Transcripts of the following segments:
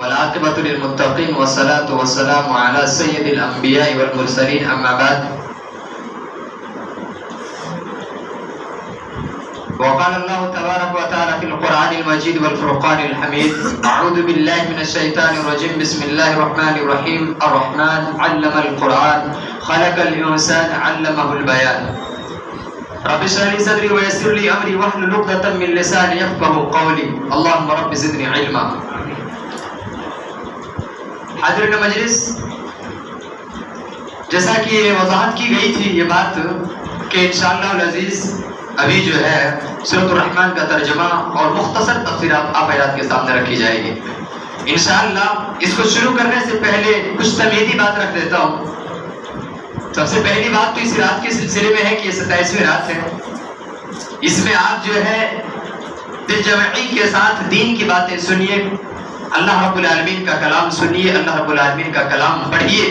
والعاقبۃ للمتقین والصلاة والسلام علی سید الانبیاء والمرسلین اما بعد وقال اللہ تبارک وتعالی فی القرآن المجید والفرقان الحمید اعوذ باللہ من الشیطان الرجیم بسم اللہ الرحمن الرحیم الرحمن علم القرآن خلق الانسان علمہ البیان رب اشرح لي صدري ويسر لي امري واحلل عقدة من لساني يفقهوا قولي اللهم رب زدني علما. حاضرین مجلس، جیسا کہ وضاحت کی گئی تھی یہ بات کہ انشاءاللہ العزیز ابھی جو ہے سورۃ الرحمن کا ترجمہ اور مختصر تفسیر آپ حضرات کے سامنے رکھی جائے گی. انشاءاللہ اس کو شروع کرنے سے پہلے کچھ تمہیدی بات رکھ دیتا ہوں. سب سے پہلی بات تو اس رات کے سلسلے میں ہے کہ یہ 27ویں رات ہے. اس میں آپ جو ہے دل جمعی کے ساتھ دین کی باتیں سنیے، اللہ رب العالمین کا کلام سنیے، اللہ رب العالمین کا کلام پڑھیے،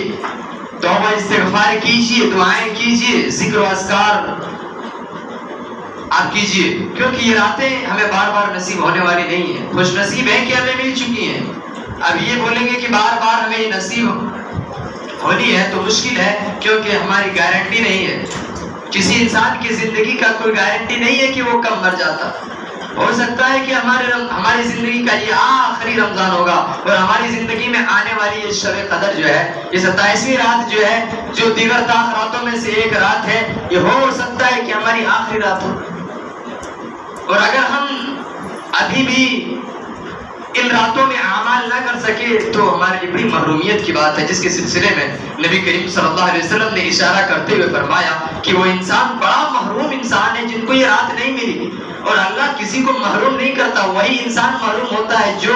توبہ استغفار کیجیے، دعائیں کیجیے، ذکر و اذکار آپ کیجیے، کیونکہ یہ راتیں ہمیں بار بار نصیب ہونے والی نہیں ہیں. خوش نصیب ہیں کہ ہمیں مل چکی ہیں. اب یہ بولیں گے کہ بار بار ہمیں یہ نصیب ہونی ہے تو مشکل ہے، کیونکہ ہماری گارنٹی نہیں ہے. کسی انسان کی زندگی کا کوئی گارنٹی نہیں ہے کہ وہ کب مر جاتا. ہو سکتا ہے کہ ہماری زندگی کا یہ آخری رمضان ہوگا اور ہماری زندگی میں آنے والی یہ شب قدر جو ہے، یہ 27ویں رات جو ہے، جو دیگر تاخ راتوں میں سے ایک رات ہے، یہ ہو سکتا ہے کہ ہماری آخری رات ہو. اور اگر ہم ابھی بھی ان راتوں میں اعمال نہ کر سکے تو ہمارے لیے بڑی محرومیت کی بات ہے، جس کے سلسلے میں نبی کریم صلی اللہ علیہ وسلم نے اشارہ کرتے ہوئے فرمایا کہ وہ انسان بڑا محروم انسان ہے جن کو یہ رات نہیں ملی. اور اللہ کسی کو محروم نہیں کرتا، وہی انسان محروم ہوتا ہے جو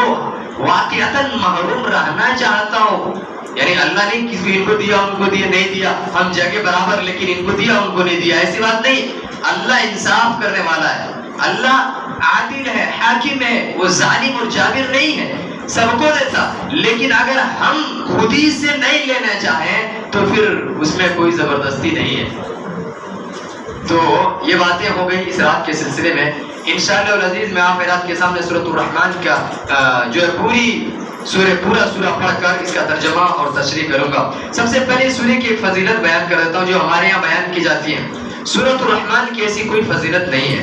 واقعتاً محروم رہنا چاہتا ہو. یعنی اللہ نے کسی ان کو دیا، ان کو دیا، نہیں دیا، ہم جگہ برابر، لیکن ان کو دیا، ان کو نہیں دیا، ایسی بات نہیں. اللہ انصاف کرنے والا ہے، اللہ عادل ہے، حاکم ہے، وہ ظالم اور جابر نہیں ہے، سب کو دیتا. لیکن اگر ہم خود ہی سے نہیں لینا چاہیں تو پھر اس میں کوئی زبردستی نہیں ہے. تو یہ باتیں ہو گئی اس رات کے سلسلے میں. انشاءاللہ العزیز میں آپ رات کے سامنے سورۃ الرحمن کا جو ہے پورا سورہ پڑھ کر اس کا ترجمہ اور تشریح کروں گا. سب سے پہلے سورہ کی ایک فضیلت بیان کر دیتا ہوں جو ہمارے یہاں بیان کی جاتی ہے. سورۃ الرحمن کی ایسی کوئی فضیلت نہیں ہے،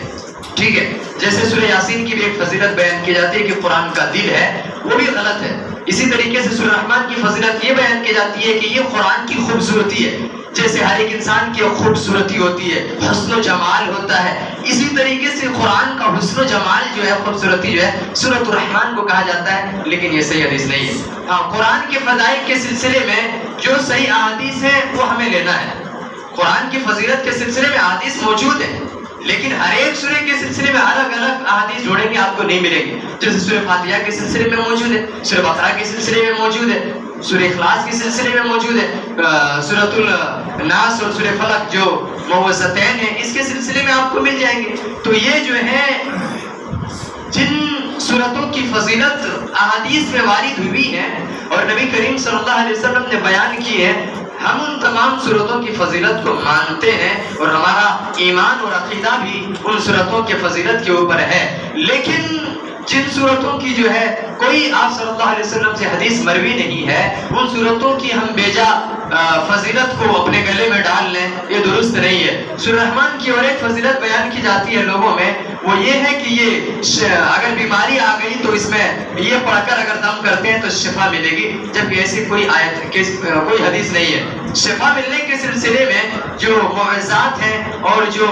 ٹھیک ہے. جیسے سورہ یاسین کی بھی ایک فضیلت بیان کی جاتی ہے کہ قرآن کا دل ہے، وہ بھی غلط ہے. اسی طریقے سے سورہ رحمان کی فضیلت یہ بیان کی جاتی ہے کہ یہ قرآن کی خوبصورتی ہے. جیسے ہر ایک انسان کی خوبصورتی ہوتی ہے، حسن و جمال ہوتا ہے، اسی طریقے سے قرآن کا حسن و جمال جو ہے، خوبصورتی جو ہے، سورۃ الرحمن کو کہا جاتا ہے. لیکن یہ صحیح حدیث نہیں ہے. ہاں، قرآن کے فضائل کے سلسلے میں جو صحیح احادیث ہے وہ ہمیں لینا ہے. قرآن کی فضیلت کے سلسلے میں احادیث موجود ہے، لیکن ہر ایک سورہ کے سلسلے میں الگ الگ احادیث جوڑیں گے آپ کو نہیں ملیں گے. جیسے سورہ فاتحہ کے سلسلے میں موجود ہے، سورہ بقرہ کے سلسلے میں موجود ہے، سورہ اخلاص کے سلسلے میں موجود ہے، سورۃ الناس اور سورہ فلق جو موعظتین ہیں اس کے سلسلے میں آپ کو مل جائیں گے. تو یہ جو ہے جن سورتوں کی فضیلت احادیث میں وارد ہوئی ہے اور نبی کریم صلی اللہ علیہ وسلم نے بیان کی ہے، ہم ان تمام سورتوں کی فضیلت کو مانتے ہیں اور ہمارا ایمان اور عقیدہ بھی ان سورتوں کی فضیلت کے اوپر ہے. لیکن جن سورتوں کی جو ہے کوئی آپ صلی اللہ علیہ وسلم سے حدیث مروی نہیں ہے، ان سورتوں کی ہم بیجا فضیلت کو اپنے گلے میں ڈال لیں، یہ درست نہیں ہے. سورہ رحمان کی اور ایک فضیلت بیان کی جاتی ہے لوگوں میں، وہ یہ ہے کہ یہ اگر بیماری آ گئی تو اس میں یہ پڑھ کر اگر دم کرتے ہیں تو شفا ملے گی، جبکہ ایسی کوئی آیت کوئی حدیث نہیں ہے. شفا ملنے کے سلسلے میں جو معجزات ہیں اور جو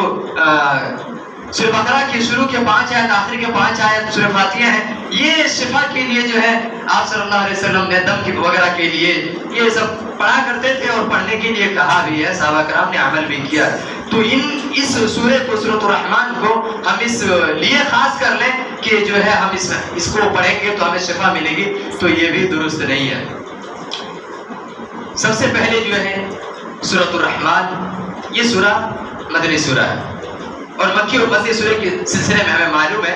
سورہ بقرہ کی شروع کے 5 آیت آخر کے 5 آیت سورہ فاتحہ ہیں، یہ شفا کے لیے جو ہے آپ صلی اللہ علیہ وسلم نے دم کی وغیرہ کے لیے یہ سب پڑھا کرتے تھے اور پڑھنے کے لیے کہا بھی ہے، صحابہ کرام نے عمل بھی کیا. تو اس سورہ کو سورۃ الرحمن کو ہم اس لیے خاص کر لیں کہ جو ہے ہم اس کو پڑھیں گے تو ہمیں شفا ملے گی، تو یہ بھی درست نہیں ہے. سب سے پہلے جو ہے سورۃ الرحمن، یہ سورہ مدنی سورہ ہے اور مکی اور مدنی سورہ کے سلسلے میں ہمیں معلوم ہے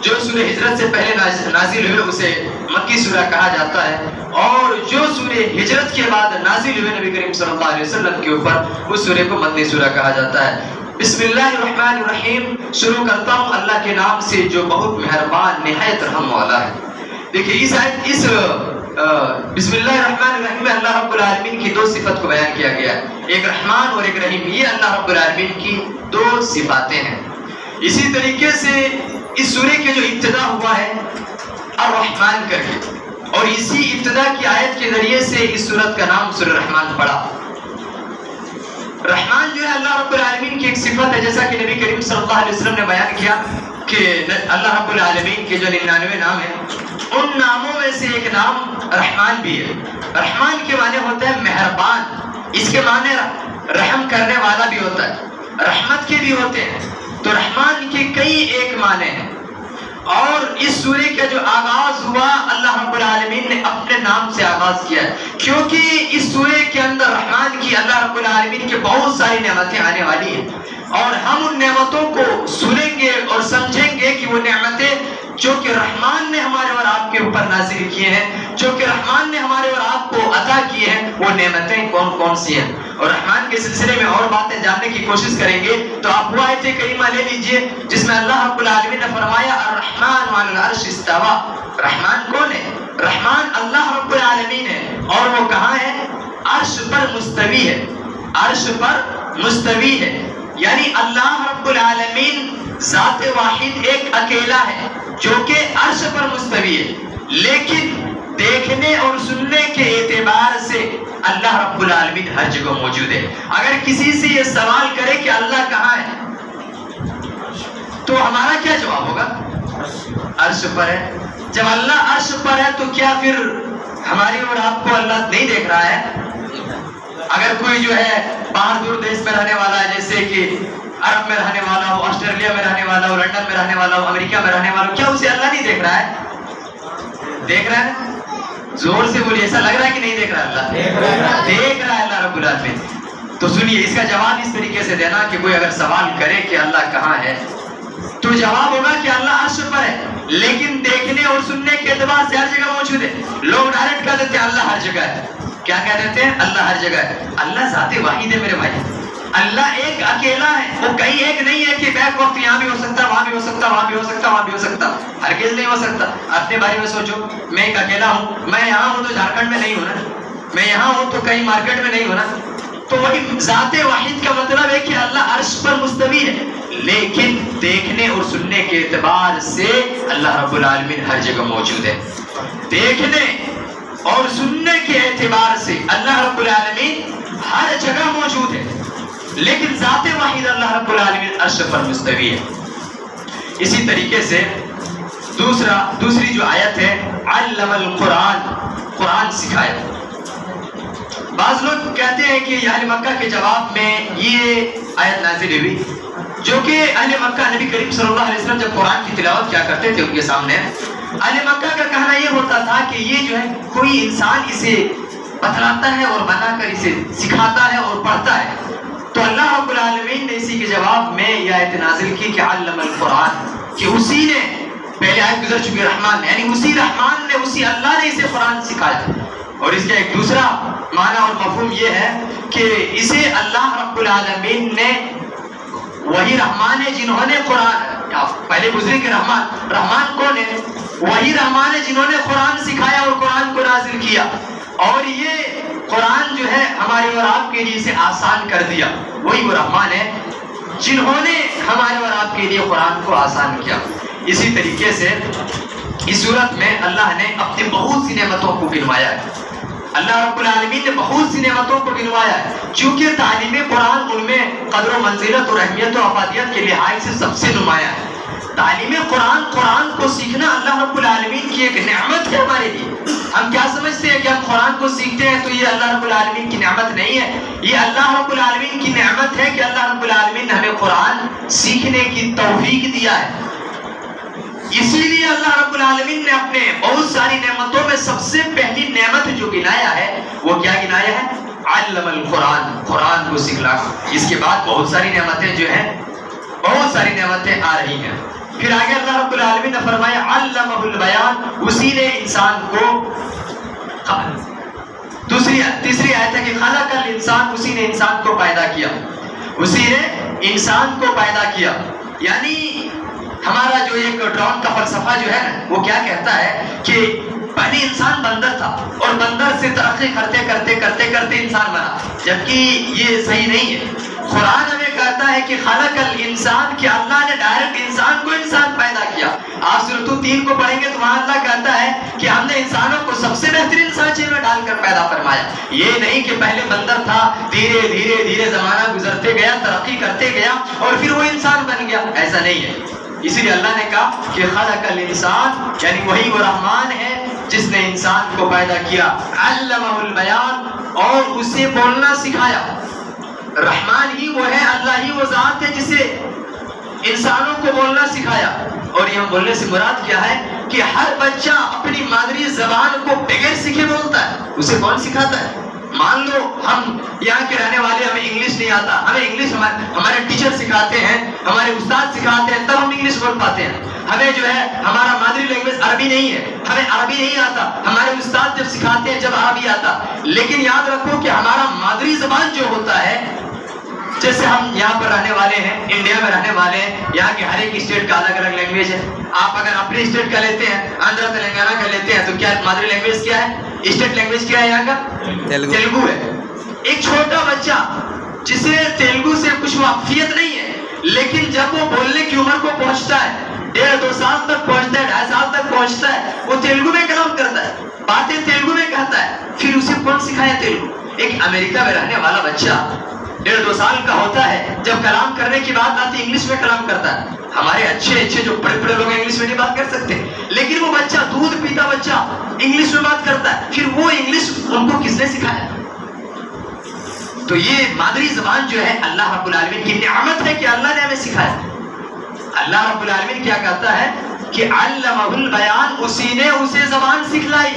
جو سورہ ہجرت سے پہلے نازل ہوئے اسے مکی سورہ کہا جاتا ہے، اور جو سورہ ہجرت کے بعد نازل ہوئے نبی کریم صلی اللہ علیہ وسلم کے اوپر اس سورہ کو مدنی سورہ کہا جاتا ہے. بسم اللہ الرحمن الرحیم، شروع کرتا ہوں اللہ کے نام سے جو بہت مہربان نہایت رحم والا ہے. دیکھیے اس بسم اللہ الرحمن الرحیم میں اللہ رب العالمین کی 2 صفت کو بیان کیا گیا ہے، ایک رحمان اور ایک رحیم. یہ اللہ رب العالمین کی 2 صفاتیں ہیں. اسی طریقے سے اس سورے کے جو ابتدا ہوا ہے الرحمن کر کے، اور اسی ابتدا کی آیت کے ذریعے سے اس سورت کا نام سورہ رحمان پڑا. رحمان جو ہے اللہ رب العالمین کی ایک صفت ہے، جیسا کہ نبی کریم صلی اللہ علیہ وسلم نے بیان کیا کہ اللہ رب العالمین کے جو 99 نام ہیں ان ناموں میں سے ایک نام رحمان بھی ہے. رحمان کے معنی ہوتا ہے مہربان، اس کے معنی رحم کرنے والا بھی ہوتا ہے، رحمت کے بھی ہوتے ہیں. تو رحمان کے کئی ایک معنی ہیں. اور اس سورے کا جو آغاز ہوا اللہ رب العالمین نے اپنے نام سے آغاز کیا ہے، کیونکہ اس سورے کے اندر رحمان کی اللہ رب العالمین کے بہت ساری نعمتیں آنے والی ہیں، اور ہم ان نعمتوں کو سنیں گے اور سمجھیں گے کہ وہ نعمتیں جو کہ رحمان نے ہمارے اور آپ کے اوپر نازل کیے ہیں، جو کہ رحمان نے ہمارے اور آپ کو عطا کیے ہیں، وہ نعمتیں کون کون سی ہیں. اور رحمان کے سلسلے میں اور باتیں جاننے کی کوشش کریں گے تو آپ وہ آیت کریمہ لے لیجئے جس میں اللہ رب العالمین نے فرمایا الرحمن علی العرش استوى. رحمان کون ہے؟ رحمان اللہ رب العالمین ہے، اور وہ کہاں ہے؟ عرش پر مستوی ہے. عرش پر مستوی ہے، یعنی اللہ رب العالمین ذات واحد ایک اکیلا ہے جو کہ عرش پر مستوی ہے. لیکن دیکھنے اور سننے کے اعتبار سے اللہ رب العالمین ہر جگہ موجود ہے. اگر کسی سے یہ سوال کرے کہ اللہ کہاں ہے تو ہمارا کیا جواب ہوگا؟ عرش پر ہے. جب اللہ عرش پر ہے تو کیا پھر ہماری اور آپ کو اللہ نہیں دیکھ رہا ہے؟ اگر کوئی جو ہے باہر دور دیش میں رہنے والا ہے، جیسے کہ عرب میں رہنے والا ہو، آسٹریلیا میں رہنے والا ہو، لندن میں رہنے والا ہو، امریکہ میں رہنے والا ہو، کیا اسے اللہ نہیں دیکھ رہا ہے؟ دیکھ رہا ہے؟ زور سے بولیے، ایسا لگ رہا ہے کہ نہیں دیکھ رہا اللہ؟ دیکھ رہا ہے اللہ رب العالمین. تو سنیے، اس کا جواب اس طریقے سے دینا کہ کوئی اگر سوال کرے کہ اللہ کہاں ہے تو جواب ہوگا کہ اللہ عرش پر ہے، لیکن دیکھنے اور سننے کے اعتبار سے ہر جگہ موجود ہے. لوگ ڈائریکٹ کہہ دیتے ہیں اللہ ہر جگہ ہے. کیا کہہ دیتے ہیں؟ اللہ ہر جگہ ہے. اللہ ذات واحد ہے میرے بھائی. اللہ ایک اکیلا ہے، وہ کہیں ایک نہیں ہے کہ بیک وقت یہاں بھی ہو سکتا، وہاں بھی ہو سکتا، وہاں بھی ہو سکتا، وہاں بھی ہو سکتا. ہرگز نہیں ہو سکتا. اپنے بارے میں سوچو، میں ایک اکیلا ہوں، میں یہاں ہوں تو جھارکھنڈ میں نہیں ہوں نا، میں یہاں ہوں تو کہیں مارکیٹ میں نہیں ہوں نا. تو وہی ذات واحد کا مطلب ہے کہ اللہ عرش پر مستوی ہے، لیکن دیکھنے اور سننے کے اعتبار سے اللہ رب العالمین ہر جگہ موجود ہے. دیکھنے اور سننے کے اعتبار سے اللہ رب العالمین ہر جگہ موجود ہے، لیکن ذات واحد اللہ رب العالمین عرش پر مستوی ہے. اسی طریقے سے دوسری جو آیت ہے علم القرآن، قرآن سکھایا. بعض لوگ کہتے ہیں کہ اہل مکہ کے جواب میں یہ آیت نازل ہوئی، جو کہ اہل مکہ نبی کریم صلی اللہ علیہ وسلم جب قرآن کی تلاوت کیا کرتے تھے ان کے سامنے، اہل مکہ کا کہنا یہ ہوتا تھا کہ یہ جو ہے کوئی انسان اسے بتلاتا ہے اور بنا کر اسے سکھاتا ہے اور پڑھتا ہے. تو اللہ رب العالمین نے اسی کے جواب میں یہ آیت نازل کی کہ علم القرآن، کہ اسی نے، پہلے آیت گزر چکی رحمان، یعنی اسی رحمان نے، اسی اللہ نے اسے قرآن سکھایا. اور اس کا ایک دوسرا معنی اور مفہوم یہ ہے کہ اسے اللہ رب العالمین نے، وہی رحمان ہے جنہوں نے قرآن، پہلے گزرے کہ رحمان کون ہے؟ وہی رحمان ہے جنہوں نے قرآن سکھایا اور قرآن کو نازل کیا، اور یہ قرآن جو ہے ہمارے اور آپ کے لیے اسے آسان کر دیا. وہی وہ رحمان ہے جنہوں نے ہمارے اور آپ کے لیے قرآن کو آسان کیا. اسی طریقے سے اس صورت میں اللہ نے اپنی بہت سی نعمتوں کو گنوایا ہے. اللہ رب العالمین نے بہت سی نعمتوں کو گنوایا ہے، چونکہ تعلیم قرآن ان میں قدر و منزلت اور اہمیت و افادیت کے لحاظ سے سب سے نمایاں ہے. تعلیم قرآن کو سیکھنا اللہ رب العالمین کی ایک نعمت ہے ہمارے لیے. ہم کیا سمجھتے ہیں کہ ہم قرآن کو سیکھتے ہیں تو یہ اللہ رب العالمین کی نعمت نہیں ہے، یہ اللہ رب العالمین کی نعمت ہے کہ اللہ رب العالمین نے ہمیں قرآن سیکھنے کی توفیق دیا ہے. اسی لیے اللہ رب العالمین نے اپنے بہت ساری نعمتوں میں سب سے پہلی نعمت جو گنایا ہے وہ کیا گنایا ہے؟ علم القرآن، قرآن کو سکھلانا. اس کے بعد بہت ساری نعمتیں جو ہیں، بہت ساری نعمتیں آ رہی ہیں. پھر آگے اللہ رب العالمین نے فرمایا علمہ البیان، اسی نے انسان کو، تیسری آیت ہے کہ خلق الانسان، اسی نے انسان کو پیدا کیا، اسی نے انسان کو پیدا کیا. یعنی ہمارا جو ایک ڈرون کا فلسفہ جو ہے نا وہ کیا کہتا ہے کہ پہلے انسان بندر تھا اور بندر سے ترقی کرتے کرتے کرتے کرتے انسان بنا، جبکہ یہ صحیح نہیں ہے۔ قرآن ہمیں کہتا ہے کہ خلق الانسان، کہ اللہ نے ڈائریکٹ انسان کو انسان پیدا کیا۔ آپ سورۃ 3 کو پڑھیں گے تو وہاں اللہ کہتا ہے کہ ہم نے انسانوں کو سب سے بہترین سانچے میں ڈال کر پیدا فرمایا۔ یہ نہیں کہ پہلے بندر تھا، دھیرے دھیرے دھیرے زمانہ گزرتے گیا، ترقی کرتے گیا اور پھر وہ انسان بن گیا، ایسا نہیں ہے۔ اسی لیے اللہ نے کہا کہ خلق الانسان، یعنی وہی وہ رحمان ہے جس نے انسان کو پیدا کیا، علمہ البیان، اور اسے بولنا سکھایا۔ رحمان ہی وہ ہے، اللہ ہی وہ ذات ہے جسے انسانوں کو بولنا سکھایا۔ اور یہاں بولنے سے مراد کیا ہے کہ ہر بچہ اپنی مادری زبان کو بغیر سیکھے بولتا ہے، اسے کون سکھاتا ہے؟ مان لو ہم یہاں کے رہنے والے، ہمیں انگلش نہیں آتا، ہمیں انگلش ہمارے ٹیچر سکھاتے ہیں، ہمارے استاد سکھاتے ہیں، تب ہم انگلش بول پاتے ہیں۔ ہمیں جو ہے ہمارا مادری لینگویج عربی نہیں ہے، ہمیں عربی نہیں آتا، ہمارے استاد جب سکھاتے ہیں جب عربی آتا۔ لیکن یاد رکھو کہ ہمارا مادری زبان جو ہوتا ہے، جیسے ہم یہاں پر رہنے والے ہیں، انڈیا میں رہنے والے ہیں، یہاں کے ہر ایک اسٹیٹ کا الگ الگ لینگویج ہے۔ آپ اگر اپنے اسٹیٹ کا لیتے ہیں، آندھرا تلنگانہ کا لیتے ہیں، تو کیا مادری لینگویج کیا ہے؟ اسٹیٹ لینگویج کیا ہے یہاں کا؟ تیلگو ہے۔ ایک چھوٹا بچہ جسے تیلگو سے کچھ واقفیت نہیں ہے، لیکن جب وہ بولنے کی عمر کو پہنچتا ہے، 1.5-2 سال تک پہنچتا ہے، 2.5 سال تک پہنچتا ہے، وہ تیلگو میں کلام کرتا ہے، باتیں تیلگو میں کہتا ہے۔ پھر اسے کون سکھایا تیلگو؟ ایک امریکہ میں رہنے والا بچہ 1.5-2 سال کا ہوتا ہے، جب کلام کرنے کی بات آتی انگلش میں کلام کرتا ہے۔ ہمارے اچھے جو بڑے بڑے لوگ انگلش میں نہیں بات کر سکتے، لیکن وہ بچہ، دودھ پیتا بچہ انگلش میں بات کرتا ہے۔ پھر وہ انگلش ان کو کس نے سکھایا؟ تو یہ مادری زبان جو ہے اللہ رب العالمین کی نعمت ہے کہ اللہ نے ہمیں سکھایا۔ اللہ رب العالمین کیا کہتا ہے کہ علمہ البیان، اسی نے اسے زبان سکھلائی۔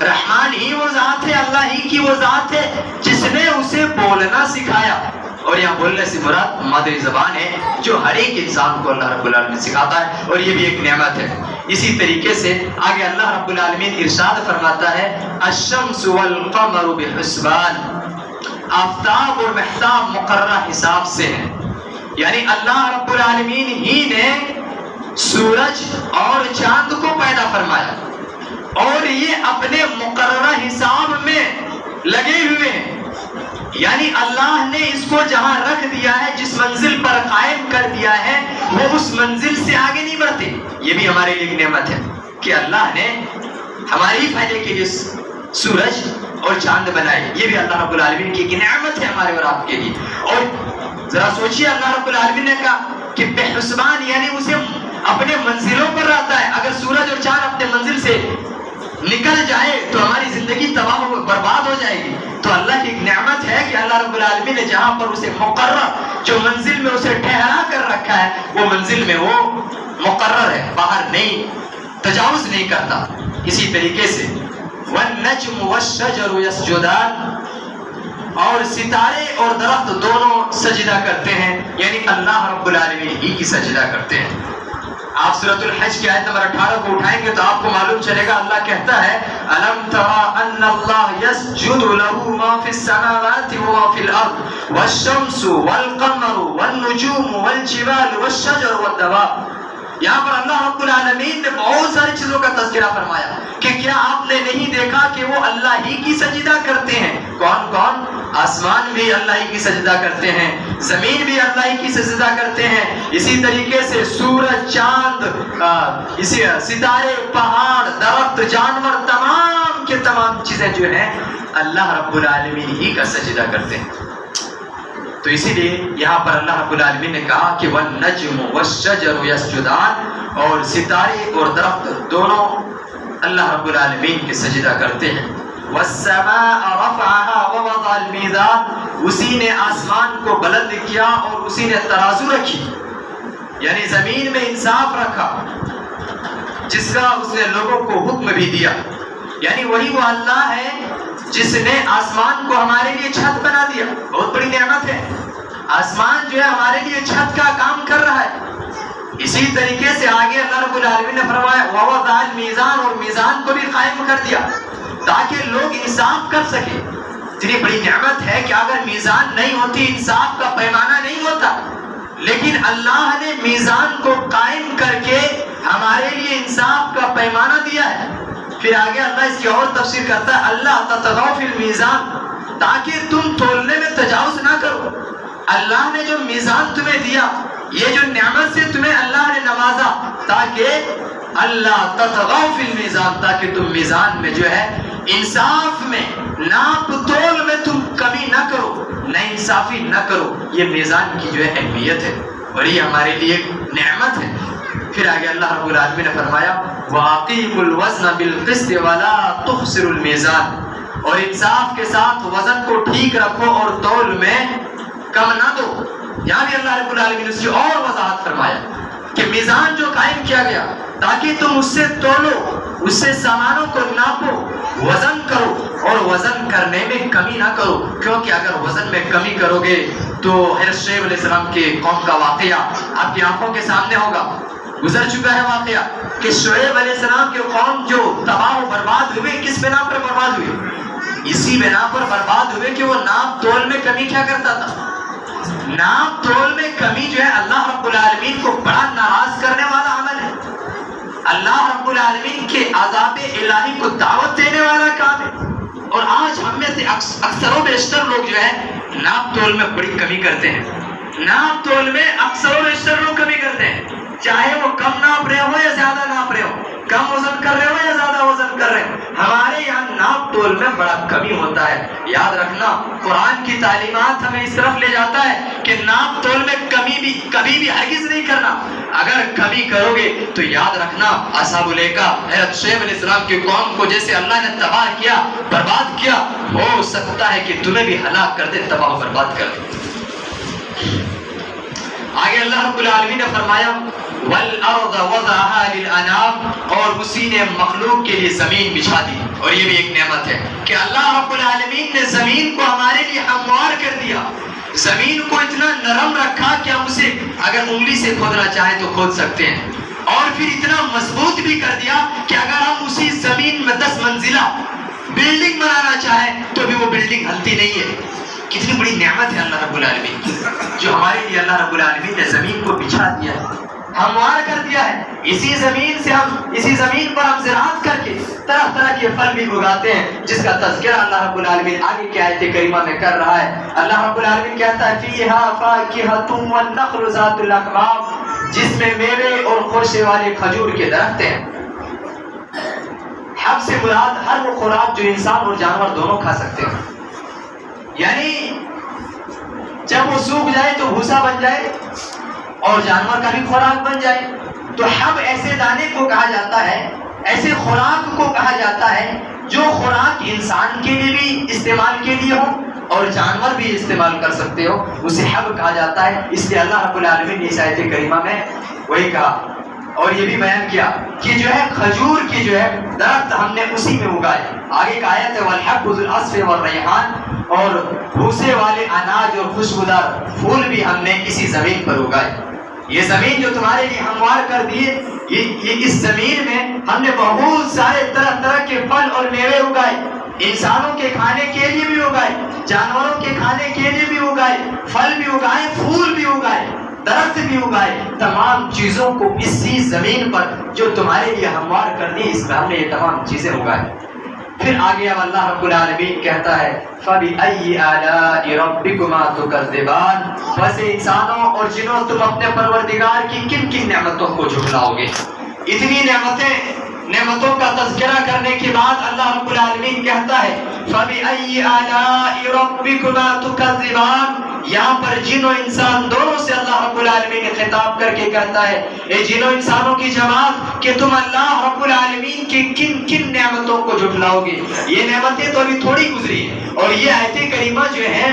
رحمان ہی وہ ذات ہے، اللہ ہی کی وہ ذات ہے جس نے اسے بولنا سکھایا۔ اور یہاں بولنے سے مراد مادری زبان ہے جو ہر ایک انسان کو اللہ رب العالمین سکھاتا ہے، اور یہ بھی ایک نعمت ہے۔ اسی طریقے سے آگے اللہ رب العالمین ارشاد فرماتا ہے الشمس والقمر بحسبان، آفتاب اور مہتاب مقررہ حساب سے ہیں۔ یعنی اللہ رب العالمین ہی نے سورج اور چاند کو پیدا فرمایا، اور یہ اپنے مقررہ حساب میں لگے ہوئے ہیں۔ یعنی اللہ نے اس کو جہاں رکھ دیا ہے، جس منزل پر قائم کر دیا ہے، وہ اس منزل سے آگے نہیں بڑھتے۔ یہ بھی ہمارے لیے ایک نعمت ہے کہ اللہ نے ہماری فائدے کے لیے سورج اور چاند بنائے۔ یہ بھی اللہ رب العالمین کی ایک نعمت ہے ہمارے اور آپ کے لیے۔ اور ذرا سوچئے، اللہ رب العالمین نے کہا کہ بحسبان، یعنی اسے اپنے منزلوں پر رہتا ہے۔ اگر سورج اور چاند اپنے منزل سے نکل جائے تو ہماری زندگی تباہ و برباد ہو جائے گی۔ تو اللہ کی ایک نعمت ہے کہ اللہ رب العالمین نے جہاں پر اسے مقرر، جو منزل میں اسے ٹھہرا کر رکھا ہے، وہ منزل میں وہ مقرر ہے، باہر نہیں، تجاوز نہیں کرتا۔ اسی طریقے سے والنجم والشجر یسجدان، اور ستارے اور درخت دونوں سجدہ کرتے ہیں، یعنی اللہ رب العالمین ہی کی سجدہ کرتے ہیں۔ آپ سورۃ الحج کی آیت نمبر 18 کو اٹھائیں گے تو آپ کو معلوم چلے گا، اللہ کہتا ہے الم تر ان اللہ یسجد له ما فی السماوات وما فی الارض والشمس والقمر والنجوم والجبال والشجر والدواب۔ یہاں پر اللہ رب العالمین نے بہت ساری چیزوں کا تذکرہ فرمایا کہ کیا آپ نے نہیں دیکھا کہ وہ اللہ ہی کی سجدہ کرتے ہیں؟ کون کون؟ آسمان بھی اللہ ہی کی سجدہ کرتے ہیں، زمین بھی اللہ ہی کی سجدہ کرتے ہیں، اسی طریقے سے سورج، چاند، اسی ستارے، پہاڑ، درخت، جانور، تمام کے تمام چیزیں جو ہیں اللہ رب العالمین ہی کا سجدہ کرتے ہیں۔ تو اسی لیے یہاں پر اللہ رب العالمین نے کہا کہ والنجم والشجر یسجدان، اور ستارے اور درخت دونوں اللہ رب العالمین کے سجدہ کرتے ہیں۔ والسماء رفعها ووضع الميزان، اسی نے آسمان کو بلند کیا اور اسی نے ترازو رکھی، یعنی زمین میں انصاف رکھا، جس کا اس نے لوگوں کو حکم بھی دیا۔ یعنی وہی وہ اللہ ہے جس نے آسمان کو ہمارے لیے چھت بنا دیا، بہت بڑی نعمت ہے۔ آسمان جو ہے ہمارے لیے چھت کا کام کر رہا ہے۔ اسی طریقے سے آگے اللہ رب العالمین نے فرمایا ووضع المیزان، اور میزان کو بھی قائم کر دیا تاکہ لوگ انصاف کر سکیں۔ اتنی بڑی نعمت ہے کہ اگر میزان نہیں ہوتی، انصاف کا پیمانہ نہیں ہوتا، لیکن اللہ نے میزان کو قائم کر کے ہمارے لیے انصاف کا پیمانہ دیا ہے۔ پھر آگے اللہ اس کی اور تفسیر کرتا ہے اللہ تطغوا فی المیزان، تاکہ تم تولنے میں تجاوز نہ کرو. اللہ نے جو میزان تمہیں دیا، یہ جو نعمت سے تمہیں اللہ نے نوازا، تاکہ اللہ تطغوا فی المیزان، تاکہ تم میزان میں جو ہے انصاف میں، ناپ تول میں تم کمی نہ کرو، نہ انصافی نہ کرو. یہ میزان کی جو ہے اہمیت ہے اور یہ ہمارے لیے ایک نعمت ہے. پھر آگے اللہ رب العالمین نے فرمایا وَأَقِيمُوا الْوَزْنَ بِالْقِسْطِ وَلَا تُخْسِرُوا الْمِيزَانَ، اور انصاف کے ساتھ وزن کو ٹھیک رکھو اور تول میں کم نہ دو. یہاں بھی اللہ رب العالمین نے اس کی اور وضاحت فرمایا کہ میزان جو قائم کیا گیا تاکہ تم اس سے تولو، اس سے سامانوں کو ناپو، وزن کرو اور وزن کرنے میں کمی نہ کرو. کیونکہ اگر وزن میں کمی کرو گے تو حضرت شعیب علیہ السلام کے قوم کا واقعہ آپ کی آنکھوں کے سامنے ہوگا، گزر چکا ہے واقعہ کہ شعیب علیہ السلام کے قوم جو تباہ و برباد ہوئے، کس بنا پر برباد ہوئے؟ اسی بنا پر برباد ہوئے کہ وہ ناپ تول میں کمی کیا کرتا تھا. ناپ تول میں کمی جو ہے اللہ رب العالمین کو بڑا ناراض کرنے والا عمل ہے، اللہ رب العالمین کے عذاب الہی کو دعوت دینے والا کام ہے. اور آج ہم میں سے اکثر و بیشتر لوگ جو ہے ناپ تول میں بڑی کمی کرتے ہیں. ناپ تول میں اکثر و بیشتر لوگ کمی کرتے ہیں، چاہے وہ کم ناپ رہے ہو یا زیادہ ناپ رہے ہو، کم وزن کر رہے ہو یا زیادہ وزن کر رہے ہو. ہمارے یہاں ناپ تول میں بڑا کمی ہوتا ہے. یاد رکھنا قرآن کی تعلیمات ہمیں اس طرف لے جاتا ہے کہ ناپ تول میں کبھی بھی ہرگز نہیں کرنا. اگر کمی کرو گے تو یاد رکھنا اصحاب الایکا حضرت شعیب علیہ السلام کی قوم کو جیسے اللہ نے تباہ کیا، برباد کیا، ہو سکتا ہے کہ تمہیں بھی ہلاک کر دے، تباہ و برباد کر دے. آگے اللہ رب العالمین نے فرمایا وَالْأَرْضَ وَضَعَهَا لِلْأَنَامِ، اور اسی نے مخلوق کے لیے زمین بچھا دی. اور یہ بھی ایک نعمت ہے کہ اللہ رب العالمین نے زمین کو ہمارے لیے ہموار کر دیا. زمین کو اتنا نرم رکھا کہ ہم اسے اگر انگلی سے کھودنا چاہیں تو کھود سکتے ہیں، اور پھر اتنا مضبوط بھی کر دیا کہ اگر ہم اسی زمین میں 10 منزلہ بلڈنگ بنانا چاہیں تو بھی وہ بلڈنگ ہلتی نہیں ہے. کتنی بڑی نعمت ہے اللہ رب العالمین کی، جو ہمارے لیے اللہ رب العالمین نے زمین کو بچھا دیا ہے، ہموار کر دیا ہے. اسی زمین پر ہم زراعت کر کے طرح طرح کے پھل بھی اگاتے ہیں، جس کا تذکرہ اللہ رب العالمین آگے کی آیت کریمہ میں کر رہا ہے. اللہ رب العالمین کہتا ہے فیہا فاکہۃ والنخل ذات الاکمام، جس میں میوے اور خوشے والے کھجور کے درخت ہیں. حب سے مراد ہر وہ خوراک جو انسان اور جانور دونوں کھا سکتے ہیں. یعنی جب وہ سوکھ جائے تو بھوسا بن جائے اور جانور کا بھی خوراک بن جائے. تو حب ایسے دانے کو کہا جاتا ہے، ایسے خوراک کو کہا جاتا ہے جو خوراک انسان کے لیے بھی استعمال کے لیے ہو اور جانور بھی استعمال کر سکتے ہو، اسے حب کہا جاتا ہے. اس لیے اللہ رب العالمین نے اس آیت کریمہ میں وہی کہا اور یہ بھی بیان کیا کہ جو ہے کھجور کی جو ہے درخت ہم نے اسی میں اگائے. آگے کا آیت ہے والحب ذو العصف والریحان، اور بھوسے والے اناج اور خوشبودار پھول بھی ہم نے اسی زمین پر اگائے. یہ زمین جو تمہارے لیے ہموار کر دیے، یہ اس زمین میں ہم نے بہت سارے طرح طرح کے پھل اور میوے اگائے، انسانوں کے کھانے کے لیے بھی اگائے، جانوروں کے کھانے کے لیے بھی اگائے، پھل بھی اگائے، پھول بھی اگائے، درخت بھی اگائے. تمام چیزوں کو اسی زمین پر جو تمہارے لیے ہموار کر دی، اس میں ہم نے یہ تمام چیزیں اگائے. پھر آگے اب اللہ رب العالمین کہتا ہے فَبِأَيِّ آلَاءِ رَبِّكُمَا تُكَذِّبَانِ، بس انسانوں اور جنوں تم اپنے پروردگار کی کن کن نعمتوں کو جھٹلاؤ گے. اتنی نعمتوں کا تذکرہ کرنے کے بعد اللہ رب العالمین کہتا ہے فَبِأَيِّ آلَاءِ رَبِّكُمَا تُكَذِّبَانِ. یہاں پر جن و انسان دونوں سے اللہ رب العالمین نے خطاب کر کے کہتا ہے اے جنوں انسانوں کی جماعت کہ تم اللہ رب العالمین کی کن کن نعمتوں کو جھٹلاؤ گے. یہ نعمتیں تو ابھی تھوڑی گزری ہیں اور یہ آیت کریمہ جو ہے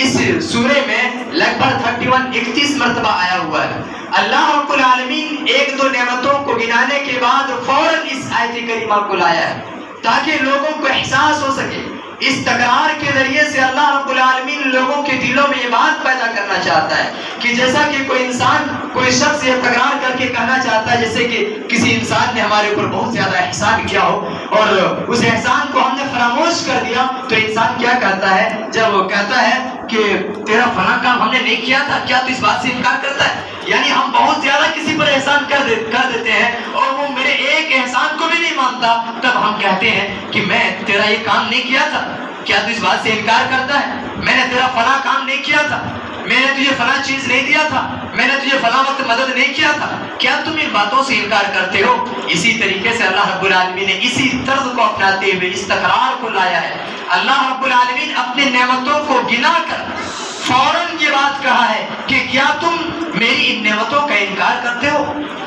اس سورے میں لگ بھگ 31 مرتبہ آیا ہوا ہے. اللہ رب العالمین ایک دو نعمتوں کو گنانے کے بعد فوراً اس آیت کریمہ کو لایا ہے تاکہ لوگوں کو احساس ہو سکے. اس تکرار کے ذریعے سے اللہ رب العالمین لوگوں کے دلوں میں یہ بات پیدا کرنا چاہتا ہے کہ جیسا کہ کوئی شخص یہ تکرار کر کے کہنا چاہتا ہے جیسے کہ کسی انسان نے ہمارے اوپر بہت زیادہ احسان کیا ہو اور اس احسان کو ہم نے فراموش کر دیا، تو انسان کیا کہتا ہے جب وہ کہتا ہے کہ تیرا فلاں کام ہم نے نہیں کیا تھا، کیا تو اس بات سے انکار کرتا ہے؟ یعنی ہم بہت زیادہ کسی پر احسان کر دیتے ہیں اور وہ میرے ایک احسان کو بھی نہیں مانتا تب ہم کہتے ہیں کہ میں تیرا یہ کام نہیں کیا تھا، کیا تو اس بات سے انکار کرتا ہے؟ میں نے تیرا فلاں کام نہیں کیا تھا، میں نے تجھے فلاں چیز نہیں دیا تھا، میں نے تجھے فلاں وقت مدد نہیں کیا تھا، کیا تم ان باتوں سے انکار کرتے ہو؟ اسی طریقے سے اللہ رب العالمین نے اسی طرز کو اپناتے ہوئے اس تکرار کو لایا ہے۔ اللہ رب العالمین اپنے نعمتوں کو گنا کر فوراً یہ بات کہا ہے کہ کیا تم میری ان نعمتوں کا انکار کرتے ہو؟